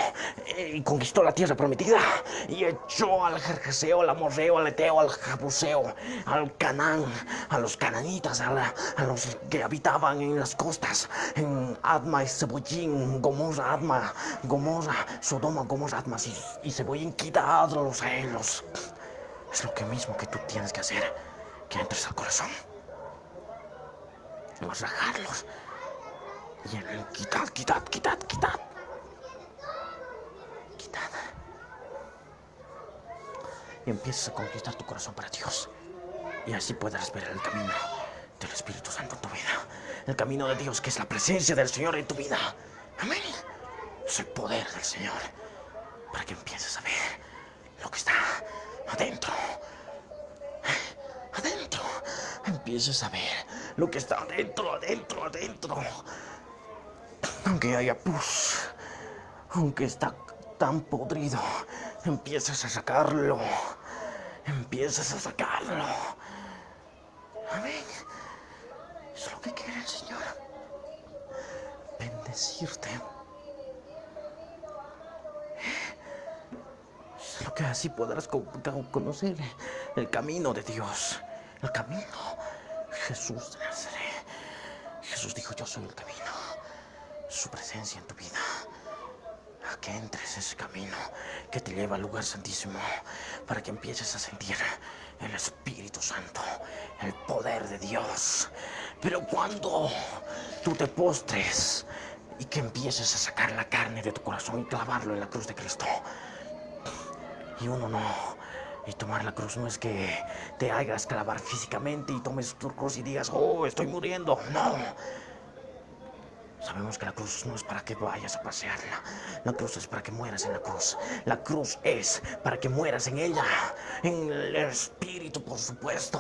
y conquistó la tierra prometida y echó al Jerjeseo, al Amorreo, al Eteo, al Jabuseo, al Canaán, a los cananitas, a los que habitaban en las costas, en Adma y Sebollín, Gomorra, Adma, Gomorra, Sodoma, Gomorra, Adma y Sebollín, quitadlos a ellos. Es lo que mismo que tú tienes que hacer, que entres al corazón. Rajarlos y quitad y empiezas a conquistar tu corazón para Dios, y así podrás ver el camino del Espíritu Santo en tu vida, el camino de Dios, que es la presencia del Señor en tu vida. Amén. Es el poder del Señor para que empieces a ver lo que está adentro. Empieces a ver lo que está adentro. Aunque haya pus, aunque está tan podrido, empiezas a sacarlo. Amén. Eso es lo que quiere el Señor. Bendecirte. Es lo que así podrás conocer el camino de Dios. El camino. Jesús de Nazaret. Jesús dijo, yo soy el camino. Su presencia en tu vida, a que entres ese camino que te lleva al lugar santísimo, para que empieces a sentir el Espíritu Santo, el poder de Dios. Pero cuando tú te postres y que empieces a sacar la carne de tu corazón y clavarlo en la cruz de Cristo, y tomar la cruz no es que te hagas clavar físicamente y tomes tu cruz y digas, oh, estoy muriendo. No. Sabemos que la cruz no es para que vayas a pasearla. La cruz es para que mueras en la cruz. La cruz es para que mueras en ella. En el Espíritu, por supuesto.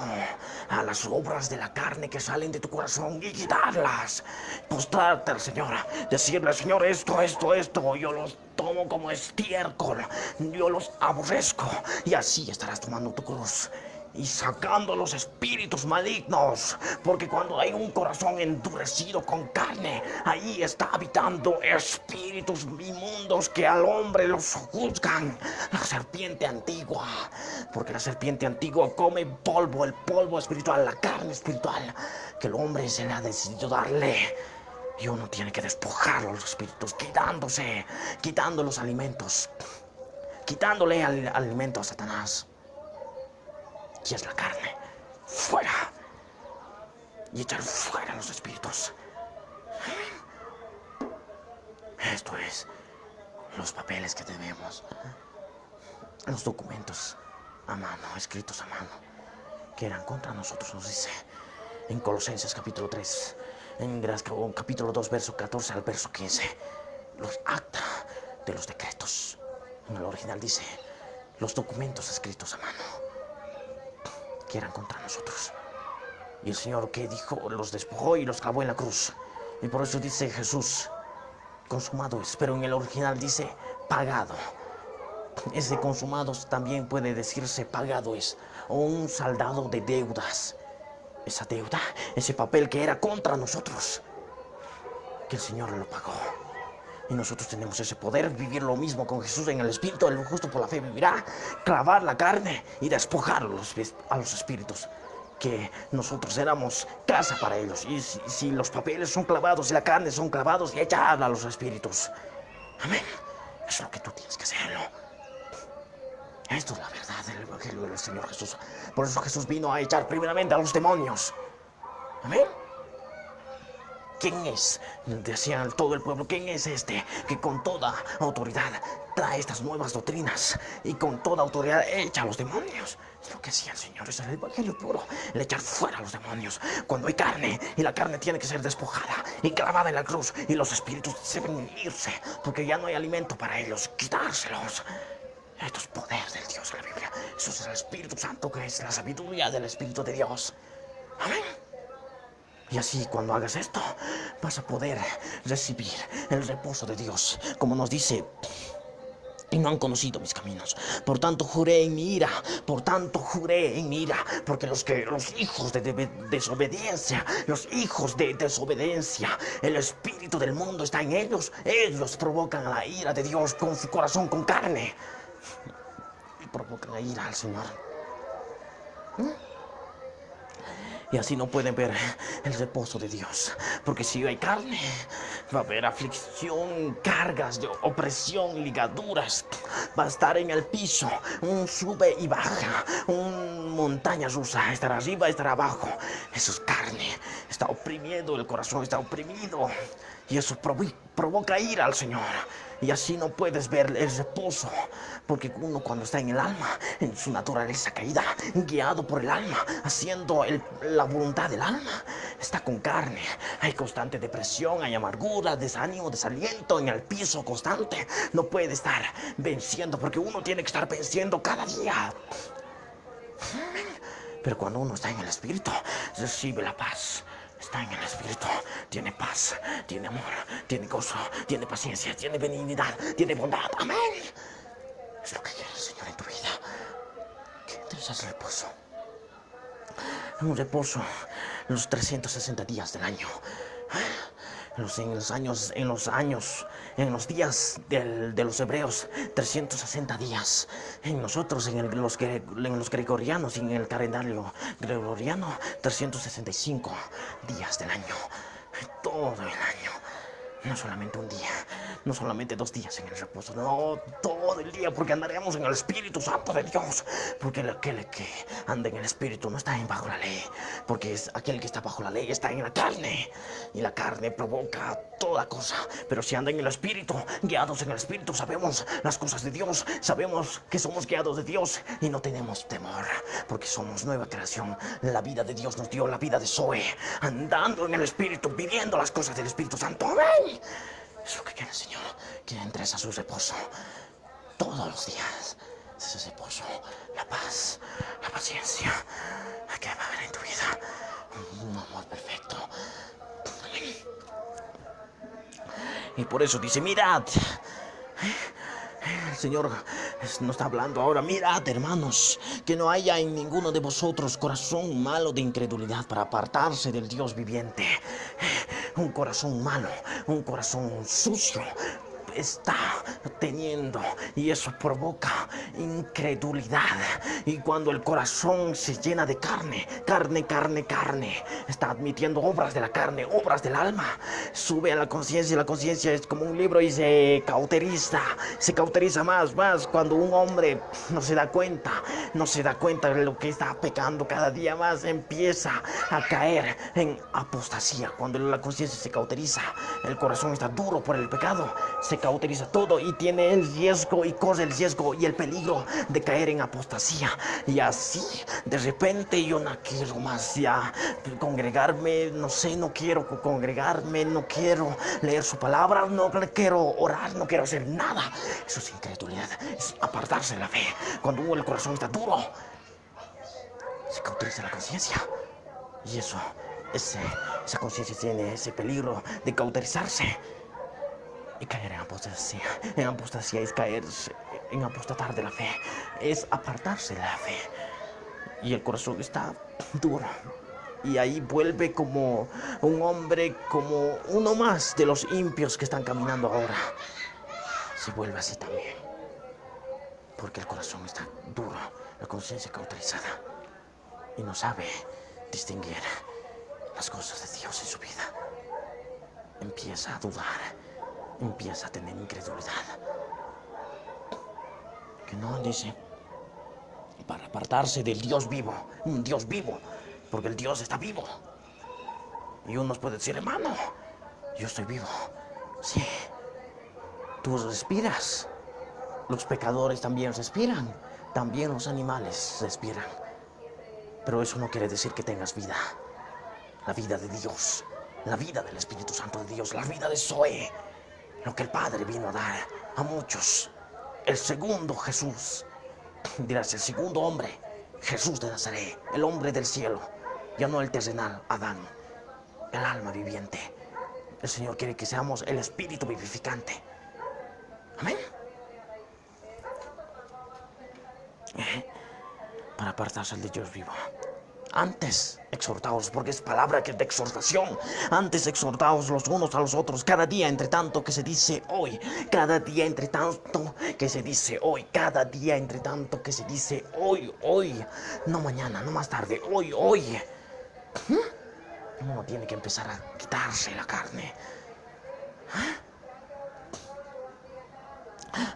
A las obras de la carne que salen de tu corazón y quitarlas. Postrarte al Señor. Decirle, Señor, esto. Yo los tomo como estiércol. Yo los aborrezco. Y así estarás tomando tu cruz y sacando los espíritus malignos, porque cuando hay un corazón endurecido con carne, ahí está habitando espíritus inmundos que al hombre los juzgan. La serpiente antigua, porque la serpiente antigua come polvo, el polvo espiritual, la carne espiritual que el hombre se le ha decidido darle. Y uno tiene que despojar a los espíritus, quitando los alimentos, quitándole al alimento a Satanás, y es la carne, fuera, y echar fuera los espíritus. Esto es los papeles que tenemos, los documentos a mano, escritos a mano, que eran contra nosotros, nos dice en Colosenses capítulo 3, en capítulo 2, verso 14 al verso 15, los acta de los decretos. En el original dice los documentos escritos a mano, que eran contra nosotros. Y el Señor, que dijo, los despojó y los clavó en la cruz. Y por eso dice Jesús, consumado es. Pero en el original dice pagado. Ese consumados también puede decirse pagado es, o un saldado de deudas. Esa deuda, ese papel que era contra nosotros, que el Señor lo pagó. Y nosotros tenemos ese poder, vivir lo mismo con Jesús en el Espíritu. El justo por la fe vivirá, clavar la carne y despojar a los espíritus que nosotros éramos casa para ellos. Y si los papeles son clavados y la carne son clavados, y ella habla a los espíritus. Amén. Eso es lo que tú tienes que hacerlo. Esto es la verdad del Evangelio del Señor Jesús. Por eso Jesús vino a echar primeramente a los demonios. Amén. ¿Quién es? Decían todo el pueblo, ¿quién es este que con toda autoridad trae estas nuevas doctrinas y con toda autoridad echa a los demonios? Es lo que decía el Señor, es el Evangelio puro, el echar fuera a los demonios. Cuando hay carne, y la carne tiene que ser despojada y clavada en la cruz, y los espíritus deben irse, porque ya no hay alimento para ellos, quitárselos. Esto es poder del Dios de la Biblia. Eso es el Espíritu Santo, que es la sabiduría del Espíritu de Dios. Amén. Y así, cuando hagas esto, vas a poder recibir el reposo de Dios. Como nos dice, y no han conocido mis caminos. Por tanto juré en mi ira, por tanto juré en mi ira, porque los hijos de desobediencia, el espíritu del mundo está en ellos. Ellos provocan la ira de Dios con su corazón, con carne. Y provocan la ira al Señor. Y así no pueden ver el reposo de Dios. Porque si hay carne, va a haber aflicción, cargas de opresión, ligaduras. Va a estar en el piso, un sube y baja, un montaña rusa. Estar arriba, estar abajo. Eso es carne. Está oprimiendo, el corazón está oprimido. Y eso provoca ira al Señor. Y así no puedes ver el reposo. Porque uno, cuando está en el alma, en su naturaleza caída, guiado por el alma, haciendo la voluntad del alma, está con carne. Hay constante depresión, hay amargura, desánimo, desaliento en el piso constante. No puede estar venciendo, porque uno tiene que estar venciendo cada día. Pero cuando uno está en el Espíritu, recibe la paz. Está en el Espíritu, tiene paz, tiene amor, tiene gozo, tiene paciencia, tiene benignidad, tiene bondad. Amén. Es lo que quiere el Señor en tu vida. Que entres al reposo. Un reposo los 360 días del año. En los días de los hebreos, 360 días. En nosotros, en los gregorianos y en el calendario gregoriano, 365 días del año. Todo el año. No solamente un día, no solamente 2 días en el reposo, no, todo el día, porque andaremos en el Espíritu Santo de Dios. Porque aquel que anda en el Espíritu no está bajo la ley, porque aquel que está bajo la ley está en la carne, y la carne provoca toda cosa. Pero si anda en el Espíritu, guiados en el Espíritu, sabemos las cosas de Dios, sabemos que somos guiados de Dios y no tenemos temor, porque somos nueva creación. La vida de Dios nos dio la vida de Zoe, andando en el Espíritu, viviendo las cosas del Espíritu Santo. ¡Amén! Es lo que quiere el Señor, que entres a su reposo todos los días. Ese reposo, la paz, la paciencia que va a haber en tu vida, un amor perfecto. Y por eso dice, mirad. El Señor nos está hablando ahora. Mirad, hermanos, que no haya en ninguno de vosotros corazón malo de incredulidad para apartarse del Dios viviente. Un corazón malo, un corazón sucio está teniendo, y eso provoca incredulidad. Y cuando el corazón se llena de carne, está admitiendo obras de la carne, obras del alma, sube a la conciencia, y la conciencia es como un libro y se cauteriza más cuando un hombre no se da cuenta de lo que está pecando. Cada día más empieza a caer en apostasía. Cuando la conciencia se cauteriza, el corazón está duro por el pecado, se cauteriza todo y tiene el riesgo, y corre el riesgo y el peligro de caer en apostasía. Y así de repente yo no quiero más ya congregarme, no quiero congregarme, no quiero leer su palabra, no quiero orar, no quiero hacer nada. Eso es incredulidad, es apartarse de la fe. Cuando el corazón está duro, se cauteriza la conciencia, y esa conciencia tiene ese peligro de cauterizarse y caer en apostasía. En apostasía es caerse, en apostatar de la fe, es apartarse de la fe. Y el corazón está duro. Y ahí vuelve como un hombre, como uno más de los impios que están caminando ahora. Se vuelve así también. Porque el corazón está duro, la conciencia cauterizada. Y no sabe distinguir las cosas de Dios en su vida. Empieza a dudar, empieza a tener incredulidad. Que no, dice, para apartarse del Dios vivo, un Dios vivo, porque el Dios está vivo. Y uno puede decir, hermano, yo estoy vivo. Sí, tú respiras. Los pecadores también respiran, también los animales respiran. Pero eso no quiere decir que tengas vida. La vida de Dios, la vida del Espíritu Santo de Dios, la vida de Zoe, lo que el Padre vino a dar a muchos. El segundo Jesús, dirás, el segundo hombre, Jesús de Nazaret, el hombre del cielo, ya no el terrenal, Adán, el alma viviente. El Señor quiere que seamos el espíritu vivificante. Amén. Para apartarse del Dios vivo. Antes exhortaos, porque es palabra que es de exhortación. Antes exhortaos los unos a los otros, cada día entre tanto que se dice hoy, cada día entre tanto que se dice hoy, cada día entre tanto que se dice hoy, hoy, no mañana, no más tarde, hoy, hoy. Uno tiene que empezar a quitarse la carne,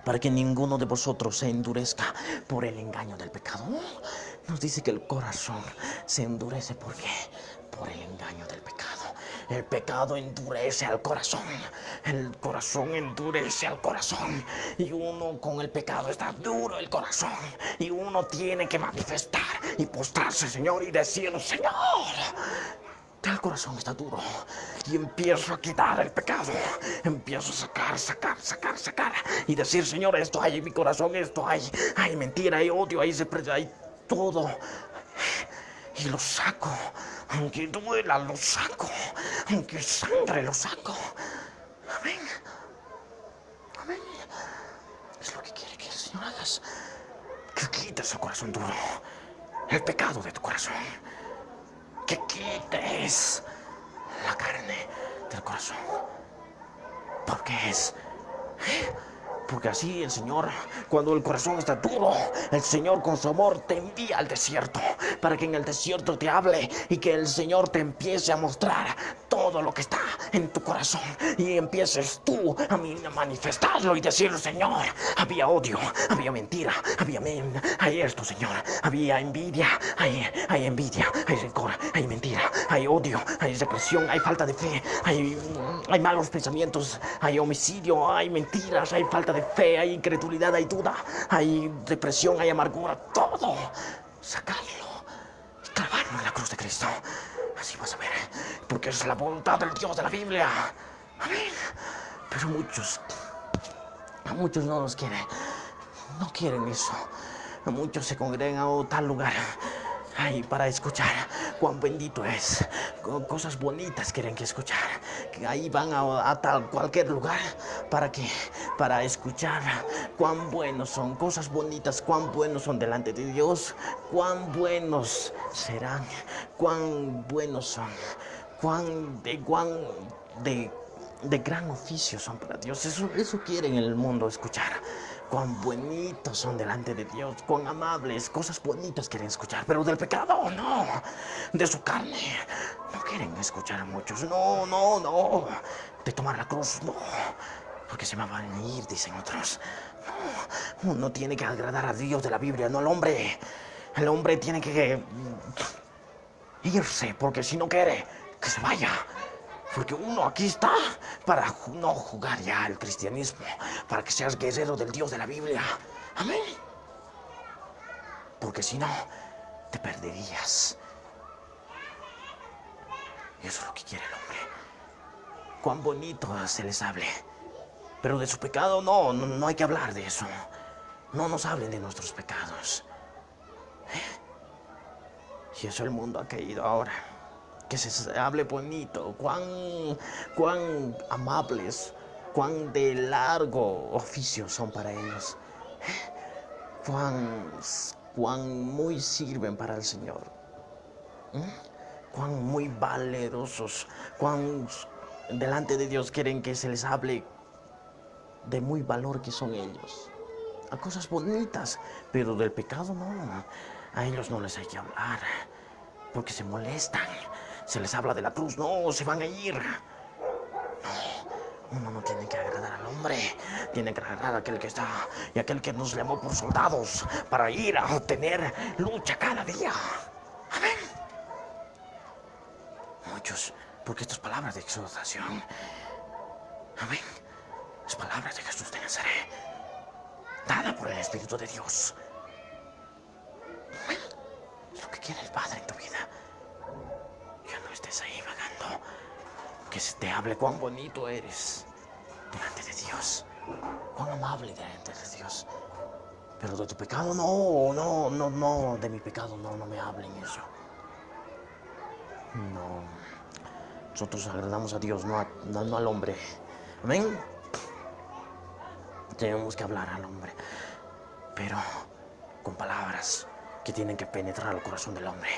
para que ninguno de vosotros se endurezca por el engaño del pecado. Nos dice que el corazón se endurece, ¿por qué? Por el engaño del pecado. El pecado endurece al corazón. El corazón endurece al corazón. Y uno con el pecado está duro el corazón. Y uno tiene que manifestar y postrarse, Señor, y decir, Señor, el corazón está duro. Y empiezo a quitar el pecado. Empiezo a sacar. Y decir, Señor, esto hay en mi corazón, esto hay. Hay mentira, hay odio, hay todo. Y lo saco. Aunque duela, lo saco. Aunque sangre, lo saco. Amén. Amén. Es lo que quiere que el Señor hagas. Que quites el corazón duro. El pecado de tu corazón. Que quites la carne del corazón. Porque porque así el Señor, cuando el corazón está duro, el Señor con su amor te envía al desierto, para que en el desierto te hable y que el Señor te empiece a mostrar todo lo que está en tu corazón, y empieces tú a manifestarlo y decir, Señor, había odio, había mentira, hay esto, Señor, había envidia, hay envidia, hay rencor, hay mentira, hay odio, hay depresión, hay falta de fe, hay malos pensamientos, hay homicidio, hay mentiras, hay falta de fe, hay incredulidad, hay duda, hay depresión, hay amargura, todo. Sacarlo y clavarlo en la cruz de Cristo. Así vas a ver, porque es la voluntad del Dios de la Biblia. Amén. Pero a muchos no los quieren, no quieren eso. A muchos se congregan a tal lugar ay, para escuchar cuán bendito es. Cosas bonitas quieren que escuchar. Ahí van a tal cualquier lugar para escuchar cuán buenos son, cosas bonitas, cuán buenos son delante de Dios, cuán buenos serán, cuán buenos son, cuán de gran oficio son para Dios. Eso quieren en el mundo escuchar. Cuán bonitos son delante de Dios, cuán amables, cosas bonitas quieren escuchar, pero del pecado no, de su carne no quieren escuchar a muchos. No, de tomar la cruz, no, porque se me van a ir, dicen otros. No, uno tiene que agradar a Dios de la Biblia, no al hombre. El hombre tiene que irse, porque si no quiere, que se vaya. Porque uno aquí está para no jugar ya al cristianismo, para que seas guerrero del Dios de la Biblia. Amén. Porque si no, te perderías. Y eso es lo que quiere el hombre. Cuán bonito se les hable. Pero de su pecado no hay que hablar de eso. No nos hablen de nuestros pecados. Y eso el mundo ha caído ahora. Que se hable bonito, cuán amables, cuán de largo oficio son para ellos, cuán muy sirven para el Señor, cuán muy valerosos, cuán delante de Dios quieren que se les hable de muy valor que son ellos, a cosas bonitas, pero del pecado no, a ellos no les hay que hablar. porque se molestan. Se les habla de la cruz, no, se van a ir. Uno no tiene que agradar al hombre, tiene que agradar a aquel que está y aquel que nos llamó por soldados para ir a obtener lucha cada día. Amén. Muchos, porque estas palabras de exhortación, amén, es palabras de Jesús de Nazaret, dada por el Espíritu de Dios. Amén. Es lo que quiere el Padre en tu vida. Ya no estés ahí vagando. Que se te hable cuán bonito eres delante de Dios, cuán amable delante de Dios. Pero de tu pecado no, de mi pecado no me hablen eso. No, nosotros agradamos a Dios, no al hombre. Amén. Tenemos que hablar al hombre, pero con palabras que tienen que penetrar al corazón del hombre,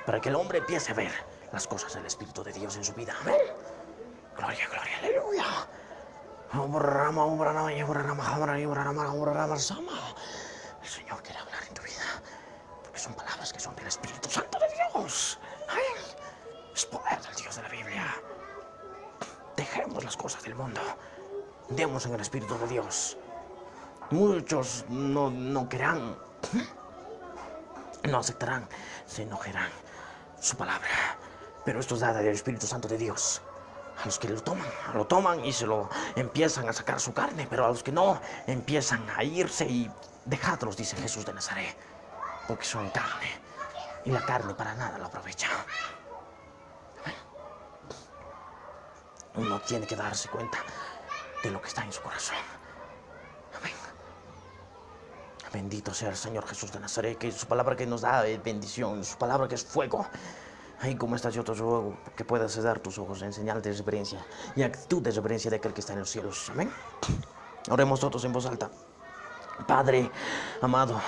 para que el hombre empiece a ver las cosas del Espíritu de Dios en su vida. Amén. Gloria, gloria, aleluya. El Señor quiere hablar en tu vida, porque son palabras que son del Espíritu Santo de Dios. Amén. Es poder del Dios de la Biblia. Dejemos las cosas del mundo, demos en el Espíritu de Dios. Muchos no querrán, no aceptarán, se enojarán su palabra, pero esto es dada del Espíritu Santo de Dios. A los que lo toman y se lo empiezan a sacar su carne, pero a los que no, empiezan a irse y dejadlos, dice Jesús de Nazaret, porque son carne, y la carne para nada lo aprovecha. Uno tiene que darse cuenta de lo que está en su corazón. Amén. Bendito sea el Señor Jesús de Nazaret, que su palabra que nos da es bendición, su palabra que es fuego. Ahí como estás, yo te ruego que puedas cesar tus ojos en señal de reverencia y actitud de reverencia de aquel que está en los cielos. Amén. Oremos todos en voz alta. Padre amado,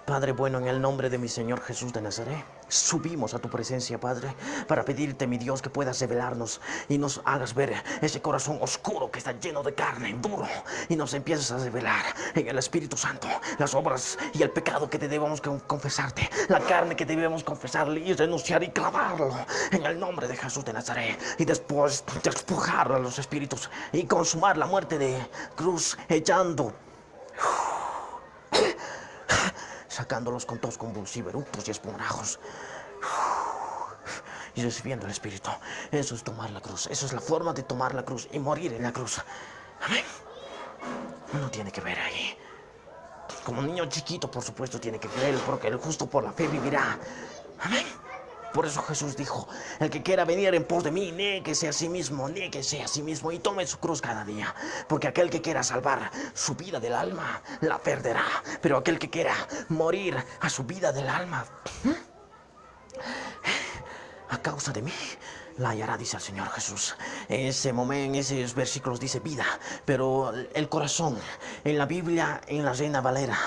Padre bueno, en el nombre de mi Señor Jesús de Nazaret, subimos a tu presencia, Padre, para pedirte, mi Dios, que puedas revelarnos y nos hagas ver ese corazón oscuro que está lleno de carne, duro, y nos empieces a revelar en el Espíritu Santo las obras y el pecado que te debemos confesarte, la carne que debemos confesarle y renunciar y clavarlo en el nombre de Jesús de Nazaret, y después despojar a los espíritus y consumar la muerte de cruz, sacándolos con tos convulsivos, eructos y espumajos, y recibiendo el Espíritu. Eso es tomar la cruz, eso es la forma de tomar la cruz y morir en la cruz. Amén. Uno tiene que ver ahí. Como un niño chiquito, por supuesto, tiene que creer, porque el justo por la fe vivirá. Amén. Por eso Jesús dijo, el que quiera venir en pos de mí, niéguese a sí mismo y tome su cruz cada día. Porque aquel que quiera salvar su vida del alma, la perderá. Pero aquel que quiera morir a su vida del alma, a causa de mí, la hallará, dice el Señor Jesús. En ese momento, en esos versículos dice vida, pero el corazón, en la Biblia, en la Reina Valera,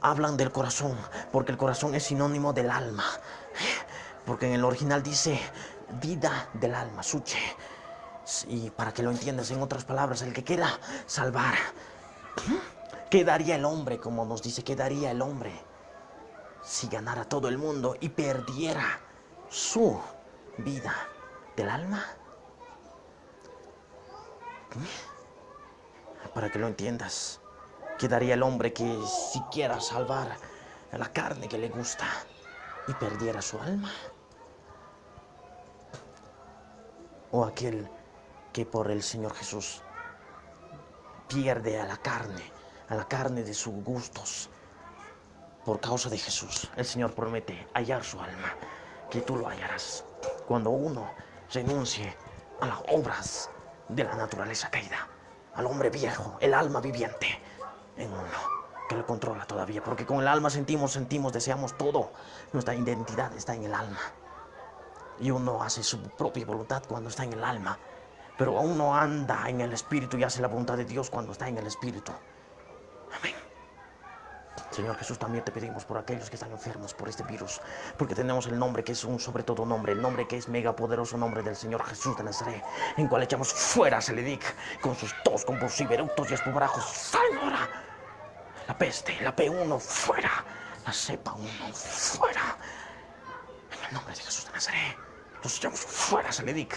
hablan del corazón, porque el corazón es sinónimo del alma. Porque en el original dice vida del alma, suche. Y para que lo entiendas, en otras palabras, el que quiera salvar, ¿qué daría el hombre? Como nos dice, ¿qué daría el hombre si ganara todo el mundo y perdiera su vida del alma? Para que lo entiendas, ¿qué daría el hombre que si quiera salvar a la carne que le gusta y perdiera su alma? O aquel que por el Señor Jesús pierde a la carne de sus gustos. Por causa de Jesús, el Señor promete hallar su alma, que tú lo hallarás cuando uno renuncie a las obras de la naturaleza caída, al hombre viejo, el alma viviente en uno, que lo controla todavía, porque con el alma sentimos, deseamos todo. Nuestra identidad está en el alma. Y uno hace su propia voluntad cuando está en el alma, pero uno anda en el Espíritu y hace la voluntad de Dios cuando está en el Espíritu. Amén. Señor Jesús, también te pedimos por aquellos que están enfermos por este virus, porque tenemos el nombre que es un sobre todo nombre, el nombre que es mega poderoso, nombre del Señor Jesús de Nazaret, en cual echamos fuera a Seledic con sus tos convulsivos, eructos y espumarajos. ¡Señora! La peste, la P1 fuera, la cepa 1 fuera. En nombre de Jesús de Nazaret. Los echamos fuera, Selenic.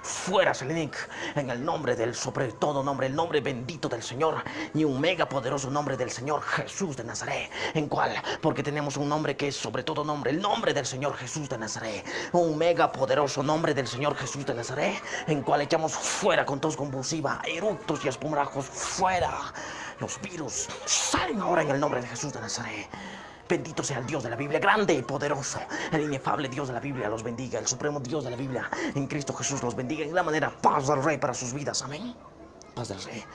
Fuera, Selenic, en el nombre del sobre todo nombre, el nombre bendito del Señor y un mega poderoso nombre del Señor Jesús de Nazaret. ¿En cuál? Porque tenemos un nombre que es sobre todo nombre, el nombre del Señor Jesús de Nazaret. Un mega poderoso nombre del Señor Jesús de Nazaret, en cual echamos fuera con tos convulsiva, eructos y espumbrajos, fuera. Los virus salen ahora en el nombre de Jesús de Nazaret. Bendito sea el Dios de la Biblia, grande y poderoso. El inefable Dios de la Biblia los bendiga. El supremo Dios de la Biblia en Cristo Jesús los bendiga. En gran manera, paz del Rey para sus vidas. Amén. Paz del Rey.